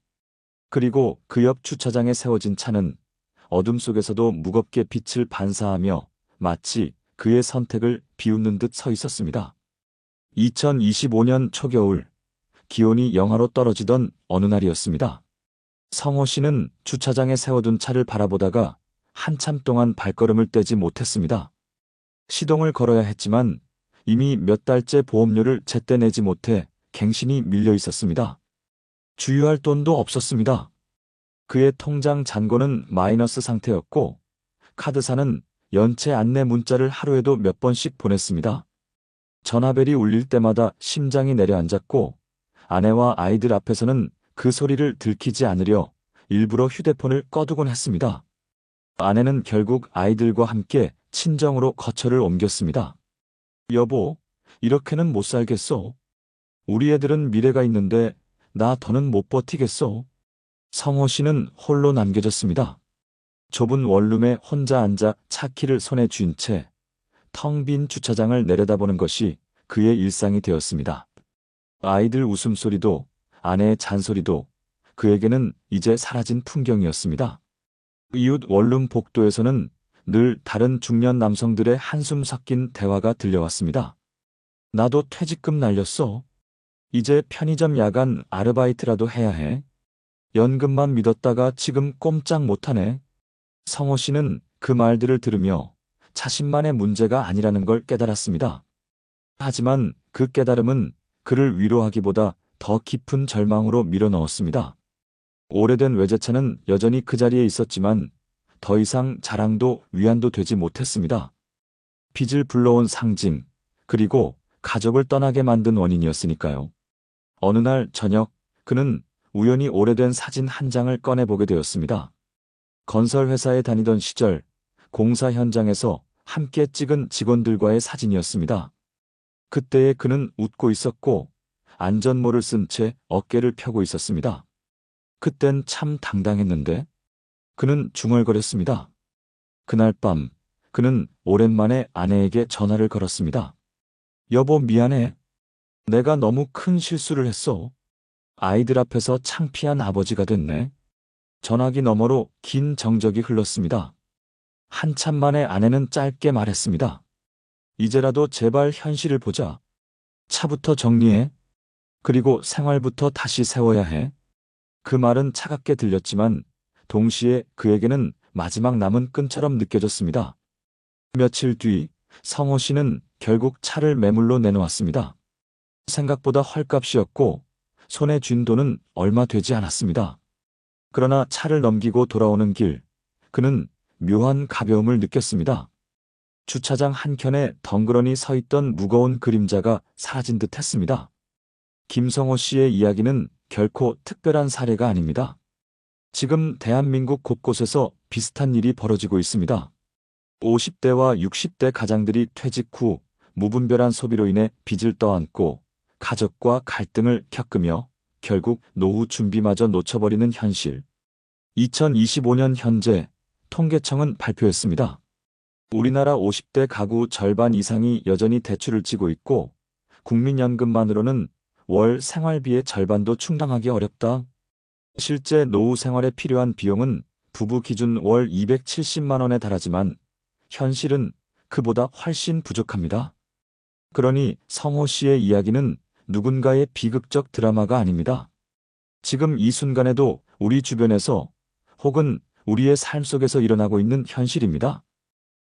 그리고 그 옆 주차장에 세워진 차는 어둠 속에서도 무겁게 빛을 반사하며 마치 그의 선택을 비웃는 듯 서 있었습니다. 2025년 초겨울, 기온이 영하로 떨어지던 어느 날이었습니다. 성호 씨는 주차장에 세워둔 차를 바라보다가 한참 동안 발걸음을 떼지 못했습니다. 시동을 걸어야 했지만 이미 몇 달째 보험료를 제때 내지 못해 갱신이 밀려 있었습니다. 주유할 돈도 없었습니다. 그의 통장 잔고는 마이너스 상태였고 카드사는 연체 안내 문자를 하루에도 몇 번씩 보냈습니다. 전화벨이 울릴 때마다 심장이 내려앉았고 아내와 아이들 앞에서는 그 소리를 들키지 않으려 일부러 휴대폰을 꺼두곤 했습니다. 아내는 결국 아이들과 함께 친정으로 거처를 옮겼습니다. 여보, 이렇게는 못 살겠어. 우리 애들은 미래가 있는데 나 더는 못 버티겠어. 성호 씨는 홀로 남겨졌습니다. 좁은 원룸에 혼자 앉아 차키를 손에 쥔 채 텅 빈 주차장을 내려다보는 것이 그의 일상이 되었습니다. 아이들 웃음소리도 아내의 잔소리도 그에게는 이제 사라진 풍경이었습니다. 이웃 원룸 복도에서는 늘 다른 중년 남성들의 한숨 섞인 대화가 들려왔습니다. 나도 퇴직금 날렸어. 이제 편의점 야간 아르바이트라도 해야 해. 연금만 믿었다가 지금 꼼짝 못하네. 성호 씨는 그 말들을 들으며 자신만의 문제가 아니라는 걸 깨달았습니다. 하지만 그 깨달음은 그를 위로하기보다 더 깊은 절망으로 밀어넣었습니다. 오래된 외제차는 여전히 그 자리에 있었지만 더 이상 자랑도 위안도 되지 못했습니다. 빚을 불러온 상징, 그리고 가족을 떠나게 만든 원인이었으니까요. 어느 날 저녁, 그는 우연히 오래된 사진 한 장을 꺼내보게 되었습니다. 건설회사에 다니던 시절 공사 현장에서 함께 찍은 직원들과의 사진이었습니다. 그때의 그는 웃고 있었고 안전모를 쓴 채 어깨를 펴고 있었습니다. 그땐 참 당당했는데 그는 중얼거렸습니다. 그날 밤 그는 오랜만에 아내에게 전화를 걸었습니다. 여보, 미안해. 내가 너무 큰 실수를 했어. 아이들 앞에서 창피한 아버지가 됐네. 전화기 너머로 긴 정적이 흘렀습니다. 한참 만에 아내는 짧게 말했습니다. 이제라도 제발 현실을 보자. 차부터 정리해. 그리고 생활부터 다시 세워야 해. 그 말은 차갑게 들렸지만 동시에 그에게는 마지막 남은 끈처럼 느껴졌습니다. 며칠 뒤 성호 씨는 결국 차를 매물로 내놓았습니다. 생각보다 헐값이었고 손에 쥔 돈은 얼마 되지 않았습니다. 그러나 차를 넘기고 돌아오는 길, 그는 묘한 가벼움을 느꼈습니다. 주차장 한켠에 덩그러니 서 있던 무거운 그림자가 사라진 듯 했습니다. 김성호 씨의 이야기는 결코 특별한 사례가 아닙니다. 지금 대한민국 곳곳에서 비슷한 일이 벌어지고 있습니다. 50대와 60대 가장들이 퇴직 후 무분별한 소비로 인해 빚을 떠안고 가족과 갈등을 겪으며 결국 노후 준비마저 놓쳐버리는 현실. 2025년 현재 통계청은 발표했습니다. 우리나라 50대 가구 절반 이상이 여전히 대출을 지고 있고 국민연금만으로는 월 생활비의 절반도 충당하기 어렵다. 실제 노후 생활에 필요한 비용은 부부 기준 월 270만 원에 달하지만 현실은 그보다 훨씬 부족합니다. 그러니 성호 씨의 이야기는 누군가의 비극적 드라마가 아닙니다. 지금 이 순간에도 우리 주변에서 혹은 우리의 삶 속에서 일어나고 있는 현실입니다.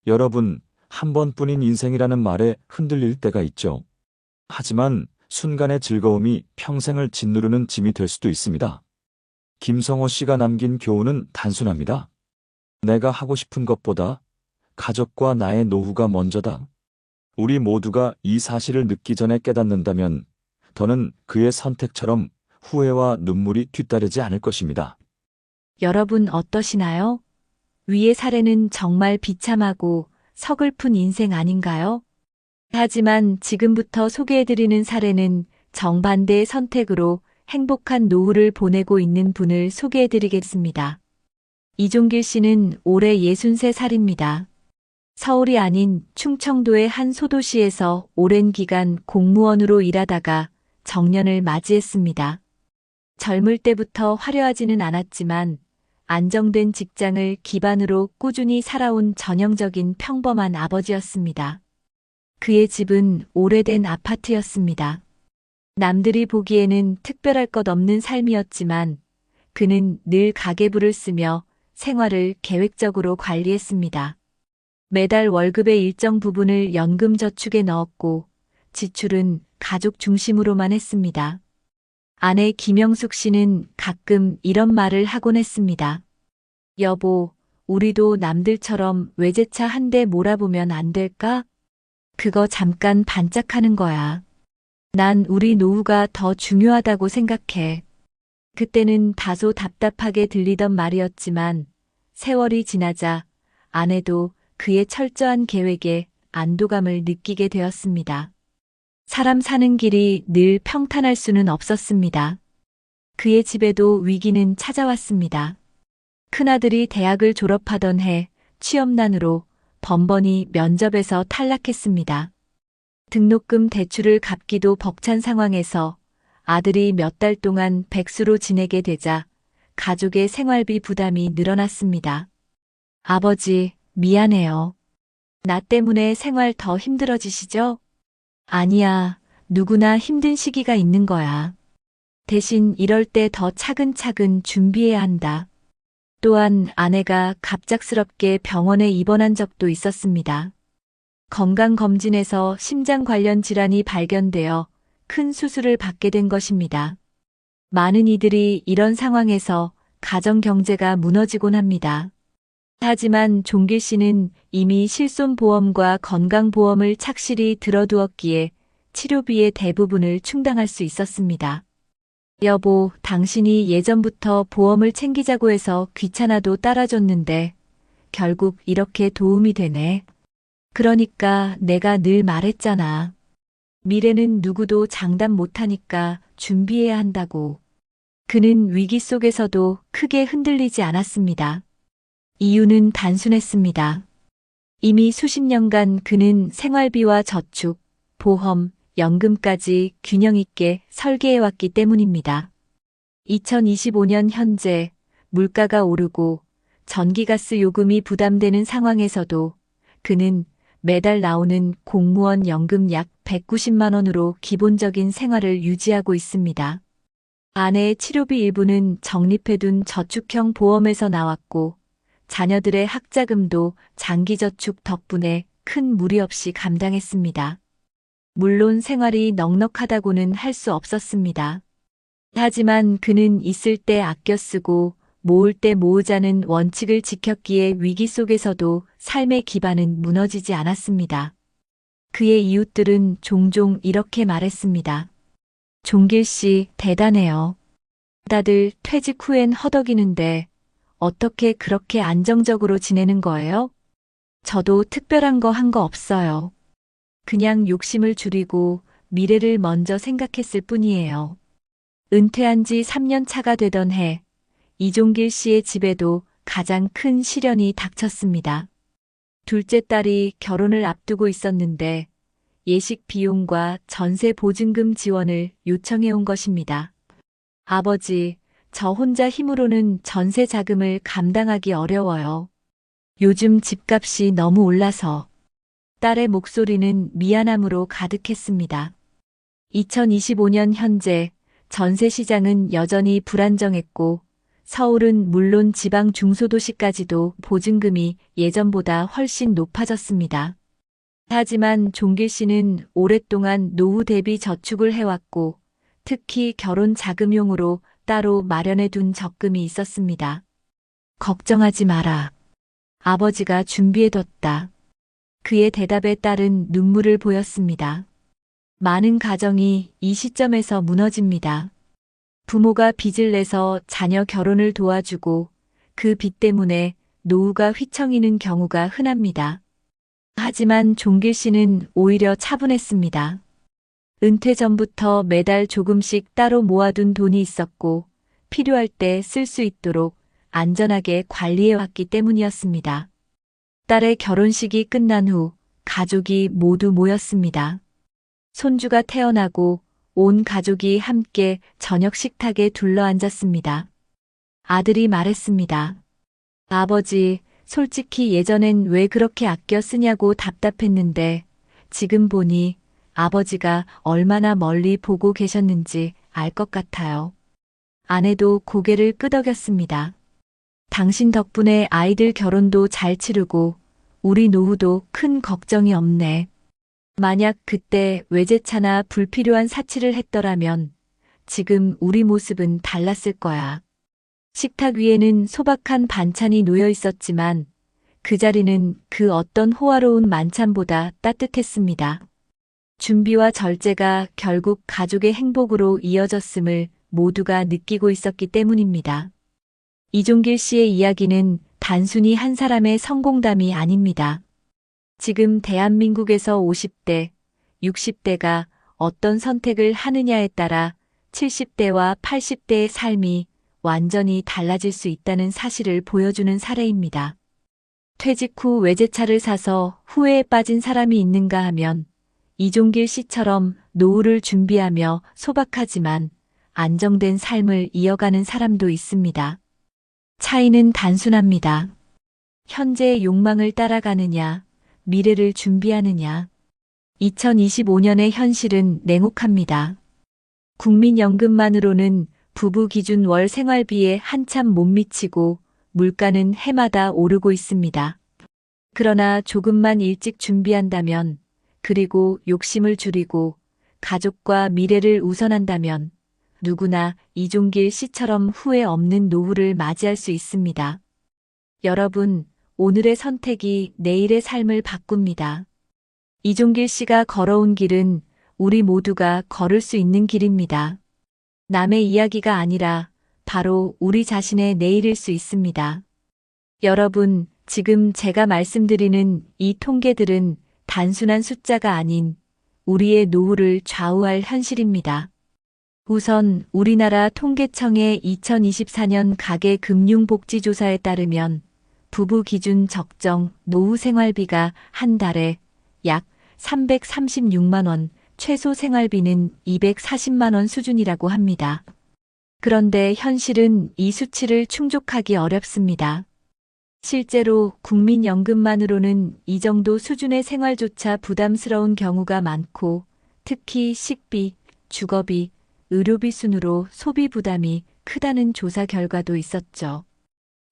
여러분, 한 번뿐인 인생이라는 말에 흔들릴 때가 있죠. 하지만 순간의 즐거움이 평생을 짓누르는 짐이 될 수도 있습니다. 김성호 씨가 남긴 교훈은 단순합니다. 내가 하고 싶은 것보다 가족과 나의 노후가 먼저다. 우리 모두가 이 사실을 늦기 전에 깨닫는다면 더는 그의 선택처럼 후회와 눈물이 뒤따르지 않을 것입니다. 여러분 어떠시나요? 위의 사례는 정말 비참하고 서글픈 인생 아닌가요? 하지만 지금부터 소개해드리는 사례는 정반대의 선택으로 행복한 노후를 보내고 있는 분을 소개해드리겠습니다. 이종길 씨는 올해 63살입니다. 서울이 아닌 충청도의 한 소도시에서 오랜 기간 공무원으로 일하다가 정년을 맞이했습니다. 젊을 때부터 화려하지는 않았지만 안정된 직장을 기반으로 꾸준히 살아온 전형적인 평범한 아버지였습니다. 그의 집은 오래된 아파트였습니다. 남들이 보기에는 특별할 것 없는 삶이었지만 그는 늘 가계부를 쓰며 생활을 계획적으로 관리했습니다. 매달 월급의 일정 부분을 연금저축에 넣었고 지출은 가족 중심으로만 했습니다. 아내 김영숙 씨는 가끔 이런 말을 하곤 했습니다. 여보, 우리도 남들처럼 외제차 한 대 몰아보면 안 될까? 그거 잠깐 반짝하는 거야. 난 우리 노후가 더 중요하다고 생각해. 그때는 다소 답답하게 들리던 말이었지만 세월이 지나자 아내도 그의 철저한 계획에 안도감을 느끼게 되었습니다. 사람 사는 길이 늘 평탄할 수는 없었습니다. 그의 집에도 위기는 찾아왔습니다. 큰아들이 대학을 졸업하던 해 취업난으로 번번이 면접에서 탈락했습니다. 등록금 대출을 갚기도 벅찬 상황에서 아들이 몇 달 동안 백수로 지내게 되자 가족의 생활비 부담이 늘어났습니다. 아버지, 미안해요. 나 때문에 생활 더 힘들어지시죠? 아니야, 누구나 힘든 시기가 있는 거야. 대신 이럴 때 더 차근차근 준비해야 한다. 또한 아내가 갑작스럽게 병원에 입원한 적도 있었습니다. 건강검진에서 심장 관련 질환이 발견되어 큰 수술을 받게 된 것입니다. 많은 이들이 이런 상황에서 가정 경제가 무너지곤 합니다. 하지만 종길 씨는 이미 실손보험과 건강보험을 착실히 들어두었기에 치료비의 대부분을 충당할 수 있었습니다. 여보, 당신이 예전부터 보험을 챙기자고 해서 귀찮아도 따라줬는데 결국 이렇게 도움이 되네. 그러니까 내가 늘 말했잖아. 미래는 누구도 장담 못하니까 준비해야 한다고. 그는 위기 속에서도 크게 흔들리지 않았습니다. 이유는 단순했습니다. 이미 수십 년간 그는 생활비와 저축, 보험, 연금까지 균형 있게 설계해왔기 때문입니다. 2025년 현재 물가가 오르고 전기가스 요금이 부담되는 상황에서도 그는 매달 나오는 공무원 연금 약 190만 원으로 기본적인 생활을 유지하고 있습니다. 아내의 치료비 일부는 적립해둔 저축형 보험에서 나왔고 자녀들의 학자금도 장기저축 덕분에 큰 무리 없이 감당했습니다. 물론 생활이 넉넉하다고는 할 수 없었습니다. 하지만 그는 있을 때 아껴 쓰고 모을 때 모으자는 원칙을 지켰기에 위기 속에서도 삶의 기반은 무너지지 않았습니다. 그의 이웃들은 종종 이렇게 말했습니다. 종길 씨, 대단해요. 다들 퇴직 후엔 허덕이는데 어떻게 그렇게 안정적으로 지내는 거예요? 저도 특별한 거 한 거 없어요. 그냥 욕심을 줄이고 미래를 먼저 생각했을 뿐이에요. 은퇴한 지 3년 차가 되던 해, 이종길 씨의 집에도 가장 큰 시련이 닥쳤습니다. 둘째 딸이 결혼을 앞두고 있었는데 예식 비용과 전세 보증금 지원을 요청해 온 것입니다. 아버지, 저 혼자 힘으로는 전세 자금을 감당하기 어려워요. 요즘 집값이 너무 올라서. 딸의 목소리는 미안함으로 가득했습니다. 2025년 현재 전세 시장은 여전히 불안정했고 서울은 물론 지방 중소도시까지도 보증금이 예전보다 훨씬 높아졌습니다. 하지만 종길 씨는 오랫동안 노후 대비 저축을 해왔고 특히 결혼 자금용으로 따로 마련해 둔 적금이 있었습니다. 걱정하지 마라. 아버지가 준비해뒀다. 그의 대답에 딸은 눈물을 보였습니다. 많은 가정이 이 시점에서 무너집니다. 부모가 빚을 내서 자녀 결혼을 도와주고 그 빚 때문에 노후가 휘청이는 경우가 흔합니다. 하지만 종길 씨는 오히려 차분했습니다. 은퇴 전부터 매달 조금씩 따로 모아둔 돈이 있었고 필요할 때 쓸 수 있도록 안전하게 관리해왔기 때문이었습니다. 딸의 결혼식이 끝난 후 가족이 모두 모였습니다. 손주가 태어나고 온 가족이 함께 저녁 식탁에 둘러앉았습니다. 아들이 말했습니다. 아버지, 솔직히 예전엔 왜 그렇게 아껴 쓰냐고 답답했는데 지금 보니 아버지가 얼마나 멀리 보고 계셨는지 알 것 같아요. 아내도 고개를 끄덕였습니다. 당신 덕분에 아이들 결혼도 잘 치르고 우리 노후도 큰 걱정이 없네. 만약 그때 외제차나 불필요한 사치를 했더라면 지금 우리 모습은 달랐을 거야. 식탁 위에는 소박한 반찬이 놓여 있었지만 그 자리는 그 어떤 호화로운 만찬보다 따뜻했습니다. 준비와 절제가 결국 가족의 행복으로 이어졌음을 모두가 느끼고 있었기 때문입니다. 이종길 씨의 이야기는 단순히 한 사람의 성공담이 아닙니다. 지금 대한민국에서 50대, 60대가 어떤 선택을 하느냐에 따라 70대와 80대의 삶이 완전히 달라질 수 있다는 사실을 보여주는 사례입니다. 퇴직 후 외제차를 사서 후회에 빠진 사람이 있는가 하면 이종길 씨처럼 노후를 준비하며 소박하지만 안정된 삶을 이어가는 사람도 있습니다. 차이는 단순합니다. 현재의 욕망을 따라가느냐, 미래를 준비하느냐. 2025년의 현실은 냉혹합니다. 국민연금만으로는 부부 기준 월 생활비에 한참 못 미치고 물가는 해마다 오르고 있습니다. 그러나 조금만 일찍 준비한다면, 그리고 욕심을 줄이고 가족과 미래를 우선한다면 누구나 이종길 씨처럼 후회 없는 노후를 맞이할 수 있습니다. 여러분, 오늘의 선택이 내일의 삶을 바꿉니다. 이종길 씨가 걸어온 길은 우리 모두가 걸을 수 있는 길입니다. 남의 이야기가 아니라 바로 우리 자신의 내일일 수 있습니다. 여러분, 지금 제가 말씀드리는 이 통계들은 단순한 숫자가 아닌 우리의 노후를 좌우할 현실입니다. 우선 우리나라 통계청의 2024년 가계금융복지조사에 따르면 부부 기준 적정 노후 생활비가 한 달에 약 336만 원, 최소 생활비는 240만 원 수준이라고 합니다. 그런데 현실은 이 수치를 충족하기 어렵습니다. 실제로 국민연금만으로는 이 정도 수준의 생활조차 부담스러운 경우가 많고, 특히 식비, 주거비, 의료비 순으로 소비 부담이 크다는 조사 결과도 있었죠.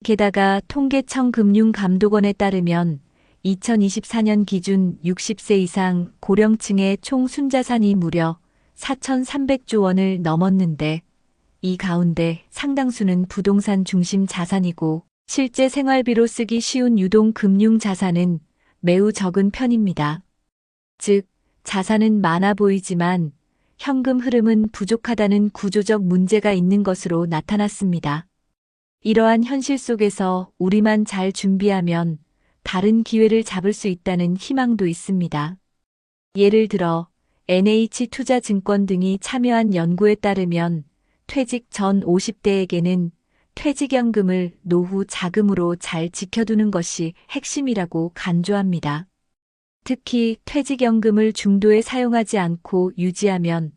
게다가 통계청 금융감독원에 따르면 2024년 기준 60세 이상 고령층의 총 순자산이 무려 4,300조 원을 넘었는데, 이 가운데 상당수는 부동산 중심 자산이고 실제 생활비로 쓰기 쉬운 유동 금융 자산은 매우 적은 편입니다. 즉, 자산은 많아 보이지만 현금 흐름은 부족하다는 구조적 문제가 있는 것으로 나타났습니다. 이러한 현실 속에서 우리만 잘 준비하면 다른 기회를 잡을 수 있다는 희망도 있습니다. 예를 들어 NH투자증권 등이 참여한 연구에 따르면 퇴직 전 50대에게는 퇴직연금을 노후 자금으로 잘 지켜두는 것이 핵심이라고 강조합니다. 특히 퇴직연금을 중도에 사용하지 않고 유지하면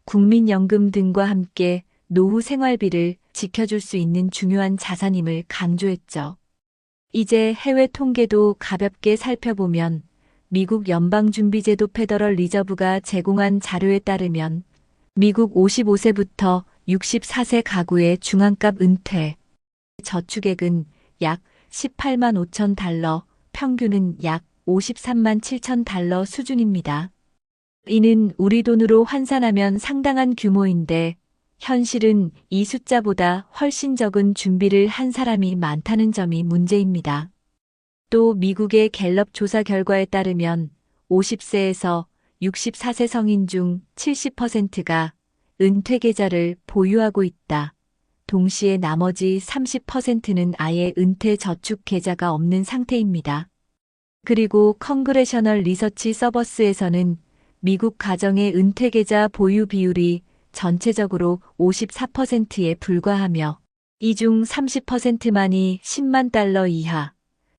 국민연금 등과 함께 노후 생활비를 지켜줄 수 있는 중요한 자산임을 강조했죠. 이제 해외 통계도 가볍게 살펴보면 미국 연방준비제도 페더럴 리저브가 제공한 자료에 따르면 미국 55세부터 64세 가구의 중앙값 은퇴 저축액은 약 18만 5천 달러, 평균은 약 53만 7천 달러 수준입니다. 이는 우리 돈으로 환산하면 상당한 규모인데 현실은 이 숫자보다 훨씬 적은 준비를 한 사람이 많다는 점이 문제입니다. 또 미국의 갤럽 조사 결과에 따르면 50세에서 64세 성인 중 70%가 은퇴 계좌를 보유하고 있다. 동시에 나머지 30%는 아예 은퇴 저축 계좌가 없는 상태입니다. 그리고 컨그레셔널 리서치 서버스에서는 미국 가정의 은퇴 계좌 보유 비율이 전체적으로 54%에 불과하며 이 중 30%만이 10만 달러 이하,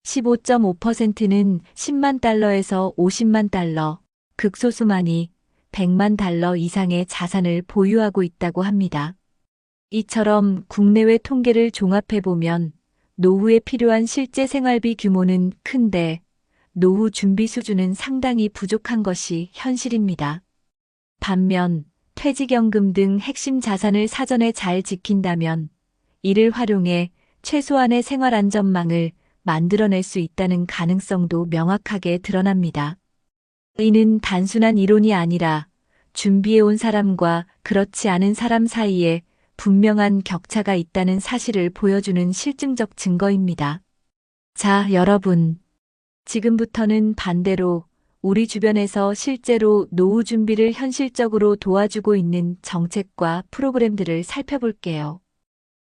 15.5%는 10만 달러에서 50만 달러, 극소수만이 100만 달러 이상의 자산을 보유하고 있다고 합니다. 이처럼 국내외 통계를 종합해보면 노후에 필요한 실제 생활비 규모는 큰데 노후 준비 수준은 상당히 부족한 것이 현실입니다. 반면 퇴직연금 등 핵심 자산을 사전에 잘 지킨다면 이를 활용해 최소한의 생활 안전망을 만들어낼 수 있다는 가능성도 명확하게 드러납니다. 이는 단순한 이론이 아니라 준비해온 사람과 그렇지 않은 사람 사이에 분명한 격차가 있다는 사실을 보여주는 실증적 증거입니다. 자, 여러분. 지금부터는 반대로 우리 주변에서 실제로 노후 준비를 현실적으로 도와주고 있는 정책과 프로그램들을 살펴볼게요.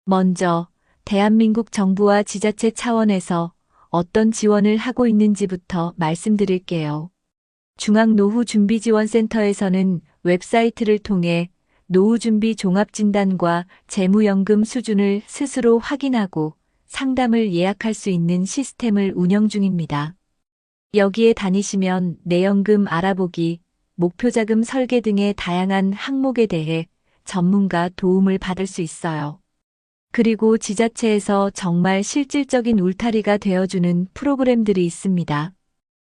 먼저 대한민국 정부와 지자체 차원에서 어떤 지원을 하고 있는지부터 말씀드릴게요. 중앙노후준비지원센터에서는 웹사이트를 통해 노후준비 종합진단과 재무연금 수준을 스스로 확인하고 상담을 예약할 수 있는 시스템을 운영 중입니다. 여기에 다니시면 내연금 알아보기, 목표자금 설계 등의 다양한 항목에 대해 전문가 도움을 받을 수 있어요. 그리고 지자체에서 정말 실질적인 울타리가 되어주는 프로그램들이 있습니다.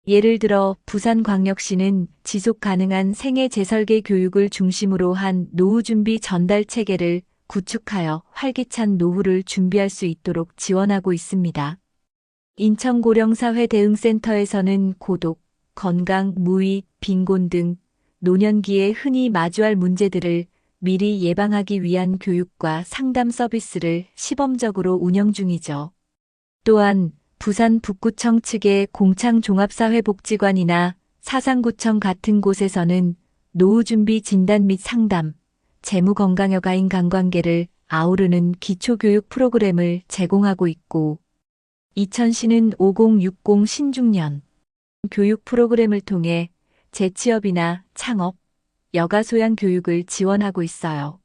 예를 들어 부산광역시는 지속가능한 생애 재설계 교육을 중심으로 한 노후준비 전달 체계를 구축하여 활기찬 노후를 준비할 수 있도록 지원하고 있습니다. 인천고령사회 대응센터에서는 고독, 건강, 무의, 빈곤 등 노년기에 흔히 마주할 문제들을 미리 예방하기 위한 교육과 상담 서비스를 시범적으로 운영 중이죠. 또한 부산 북구청 측의 공창종합사회복지관이나 사상구청 같은 곳에서는 노후준비 진단 및 상담, 재무건강여가인 간관계를 아우르는 기초교육 프로그램을 제공하고 있고, 이천시는 5060 신중년 교육 프로그램을 통해 재취업이나 창업, 여가소양 교육을 지원하고 있어요.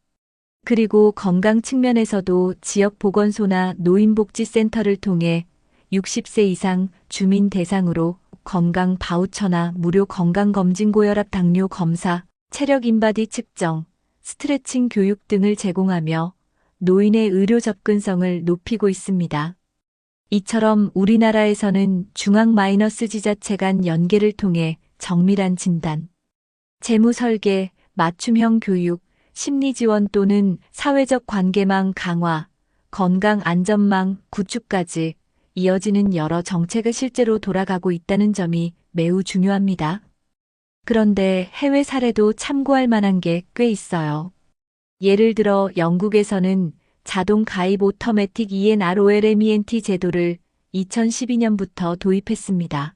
그리고 건강 측면에서도 지역보건소나 노인복지센터를 통해 60세 이상 주민 대상으로 건강 바우처나 무료 건강검진 고혈압 당뇨 검사, 체력 인바디 측정, 스트레칭 교육 등을 제공하며 노인의 의료 접근성을 높이고 있습니다. 이처럼 우리나라에서는 중앙-지자체 간 연계를 통해 정밀한 진단, 재무 설계, 맞춤형 교육, 심리 지원 또는 사회적 관계망 강화, 건강 안전망 구축까지 이어지는 여러 정책을 실제로 돌아가고 있다는 점이 매우 중요합니다. 그런데 해외 사례도 참고할 만한 게 꽤 있어요. 예를 들어 영국에서는 자동 가입 오토매틱 ENROLMENT 제도를 2012년부터 도입했습니다.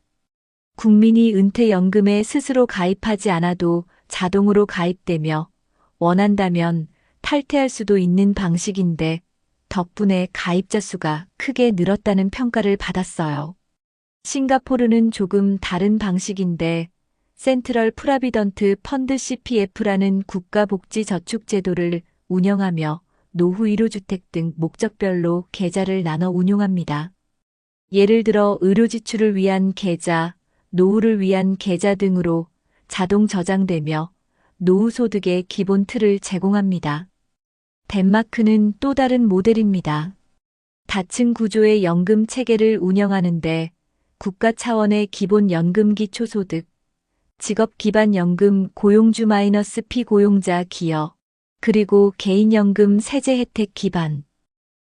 국민이 은퇴연금에 스스로 가입하지 않아도 자동으로 가입되며 원한다면 탈퇴할 수도 있는 방식인데 덕분에 가입자 수가 크게 늘었다는 평가를 받았어요. 싱가포르는 조금 다른 방식인데 센트럴 프라비던트 펀드 CPF라는 국가복지저축제도를 운영하며 노후 1호주택 등 목적별로 계좌를 나눠 운용합니다. 예를 들어 의료 지출을 위한 계좌, 노후를 위한 계좌 등으로 자동 저장되며 노후 소득의 기본 틀을 제공합니다. 덴마크는 또 다른 모델입니다. 다층 구조의 연금 체계를 운영하는데 국가 차원의 기본 연금 기초소득, 직업 기반 연금 고용주 마이너스 피고용자 기여, 그리고 개인연금 세제 혜택 기반,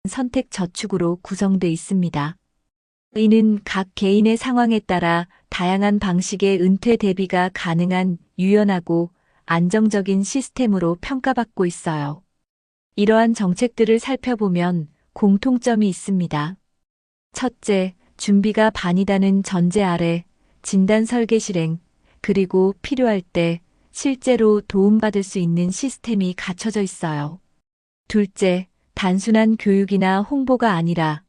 선택 저축으로 구성돼 있습니다. 이는 각 개인의 상황에 따라 다양한 방식의 은퇴 대비가 가능한 유연하고 안정적인 시스템으로 평가받고 있어요. 이러한 정책들을 살펴보면 공통점이 있습니다. 첫째, 준비가 반이다는 전제 아래 진단 설계 실행, 그리고 필요할 때 실제로 도움받을 수 있는 시스템이 갖춰져 있어요. 둘째, 단순한 교육이나 홍보가 아니라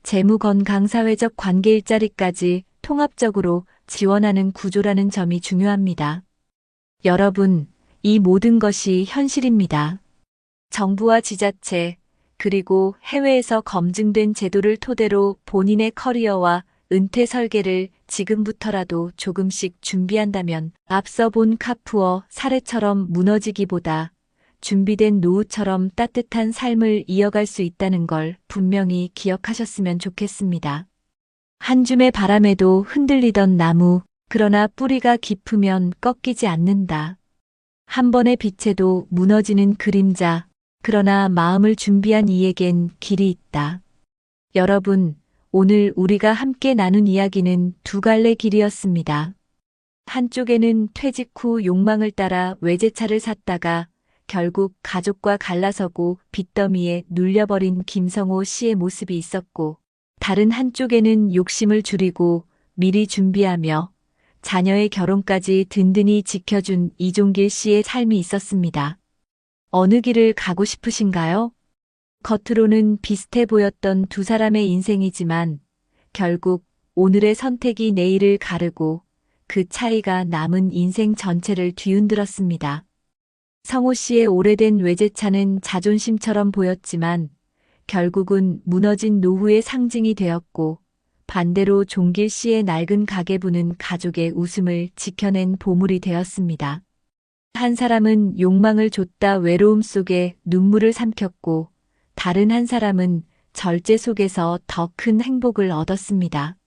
재무 건강 사회적 관계 일자리까지 통합적으로 지원하는 구조라는 점이 중요합니다. 여러분, 이 모든 것이 현실입니다. 정부와 지자체, 그리고 해외에서 검증된 제도를 토대로 본인의 커리어와 은퇴 설계를 지금부터라도 조금씩 준비한다면 앞서 본 카푸어 사례처럼 무너지기보다 준비된 노후처럼 따뜻한 삶을 이어갈 수 있다는 걸 분명히 기억하셨으면 좋겠습니다. 한 줌의 바람에도 흔들리던 나무, 그러나 뿌리가 깊으면 꺾이지 않는다. 한 번의 빛에도 무너지는 그림자, 그러나 마음을 준비한 이에겐 길이 있다. 여러분, 오늘 우리가 함께 나눈 이야기는 두 갈래 길이었습니다. 한쪽에는 퇴직 후 욕망을 따라 외제차를 샀다가 결국 가족과 갈라서고 빚더미에 눌려버린 김성호 씨의 모습이 있었고, 다른 한쪽에는 욕심을 줄이고 미리 준비하며 자녀의 결혼까지 든든히 지켜준 이종길 씨의 삶이 있었습니다. 어느 길을 가고 싶으신가요? 겉으로는 비슷해 보였던 두 사람의 인생이지만 결국 오늘의 선택이 내일을 가르고 그 차이가 남은 인생 전체를 뒤흔들었습니다. 성호 씨의 오래된 외제차는 자존심처럼 보였지만 결국은 무너진 노후의 상징이 되었고, 반대로 종길 씨의 낡은 가계부는 가족의 웃음을 지켜낸 보물이 되었습니다. 한 사람은 욕망을 좇다 외로움 속에 눈물을 삼켰고, 다른 한 사람은 절제 속에서 더 큰 행복을 얻었습니다.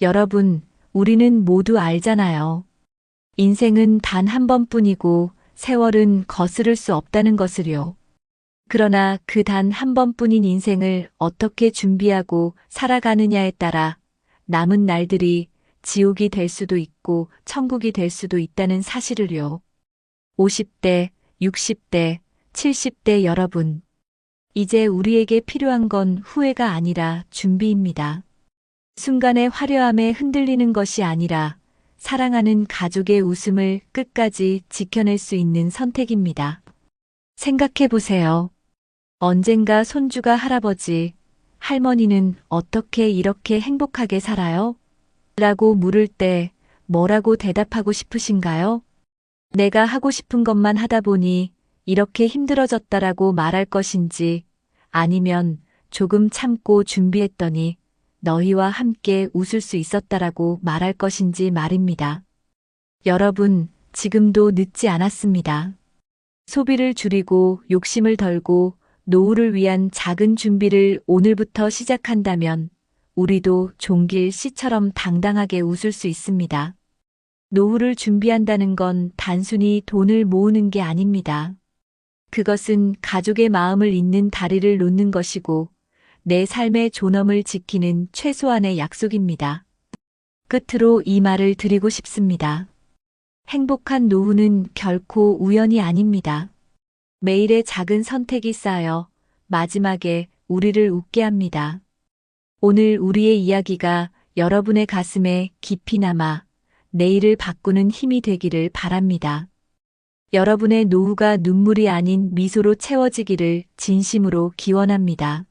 여러분, 우리는 모두 알잖아요. 인생은 단 한 번뿐이고 세월은 거스를 수 없다는 것을요. 그러나 그 단 한 번뿐인 인생을 어떻게 준비하고 살아가느냐에 따라 남은 날들이 지옥이 될 수도 있고 천국이 될 수도 있다는 사실을요. 50대, 60대, 70대 여러분. 이제 우리에게 필요한 건 후회가 아니라 준비입니다. 순간의 화려함에 흔들리는 것이 아니라 사랑하는 가족의 웃음을 끝까지 지켜낼 수 있는 선택입니다. 생각해 보세요. 언젠가 손주가 할아버지, 할머니는 어떻게 이렇게 행복하게 살아요? 라고 물을 때 뭐라고 대답하고 싶으신가요? 내가 하고 싶은 것만 하다 보니 이렇게 힘들어졌다라고 말할 것인지, 아니면 조금 참고 준비했더니 너희와 함께 웃을 수 있었다라고 말할 것인지 말입니다. 여러분, 지금도 늦지 않았습니다. 소비를 줄이고 욕심을 덜고 노후를 위한 작은 준비를 오늘부터 시작한다면 우리도 종길 씨처럼 당당하게 웃을 수 있습니다. 노후를 준비한다는 건 단순히 돈을 모으는 게 아닙니다. 그것은 가족의 마음을 잇는 다리를 놓는 것이고 내 삶의 존엄을 지키는 최소한의 약속입니다. 끝으로 이 말을 드리고 싶습니다. 행복한 노후는 결코 우연이 아닙니다. 매일의 작은 선택이 쌓여 마지막에 우리를 웃게 합니다. 오늘 우리의 이야기가 여러분의 가슴에 깊이 남아 내일을 바꾸는 힘이 되기를 바랍니다. 여러분의 노후가 눈물이 아닌 미소로 채워지기를 진심으로 기원합니다.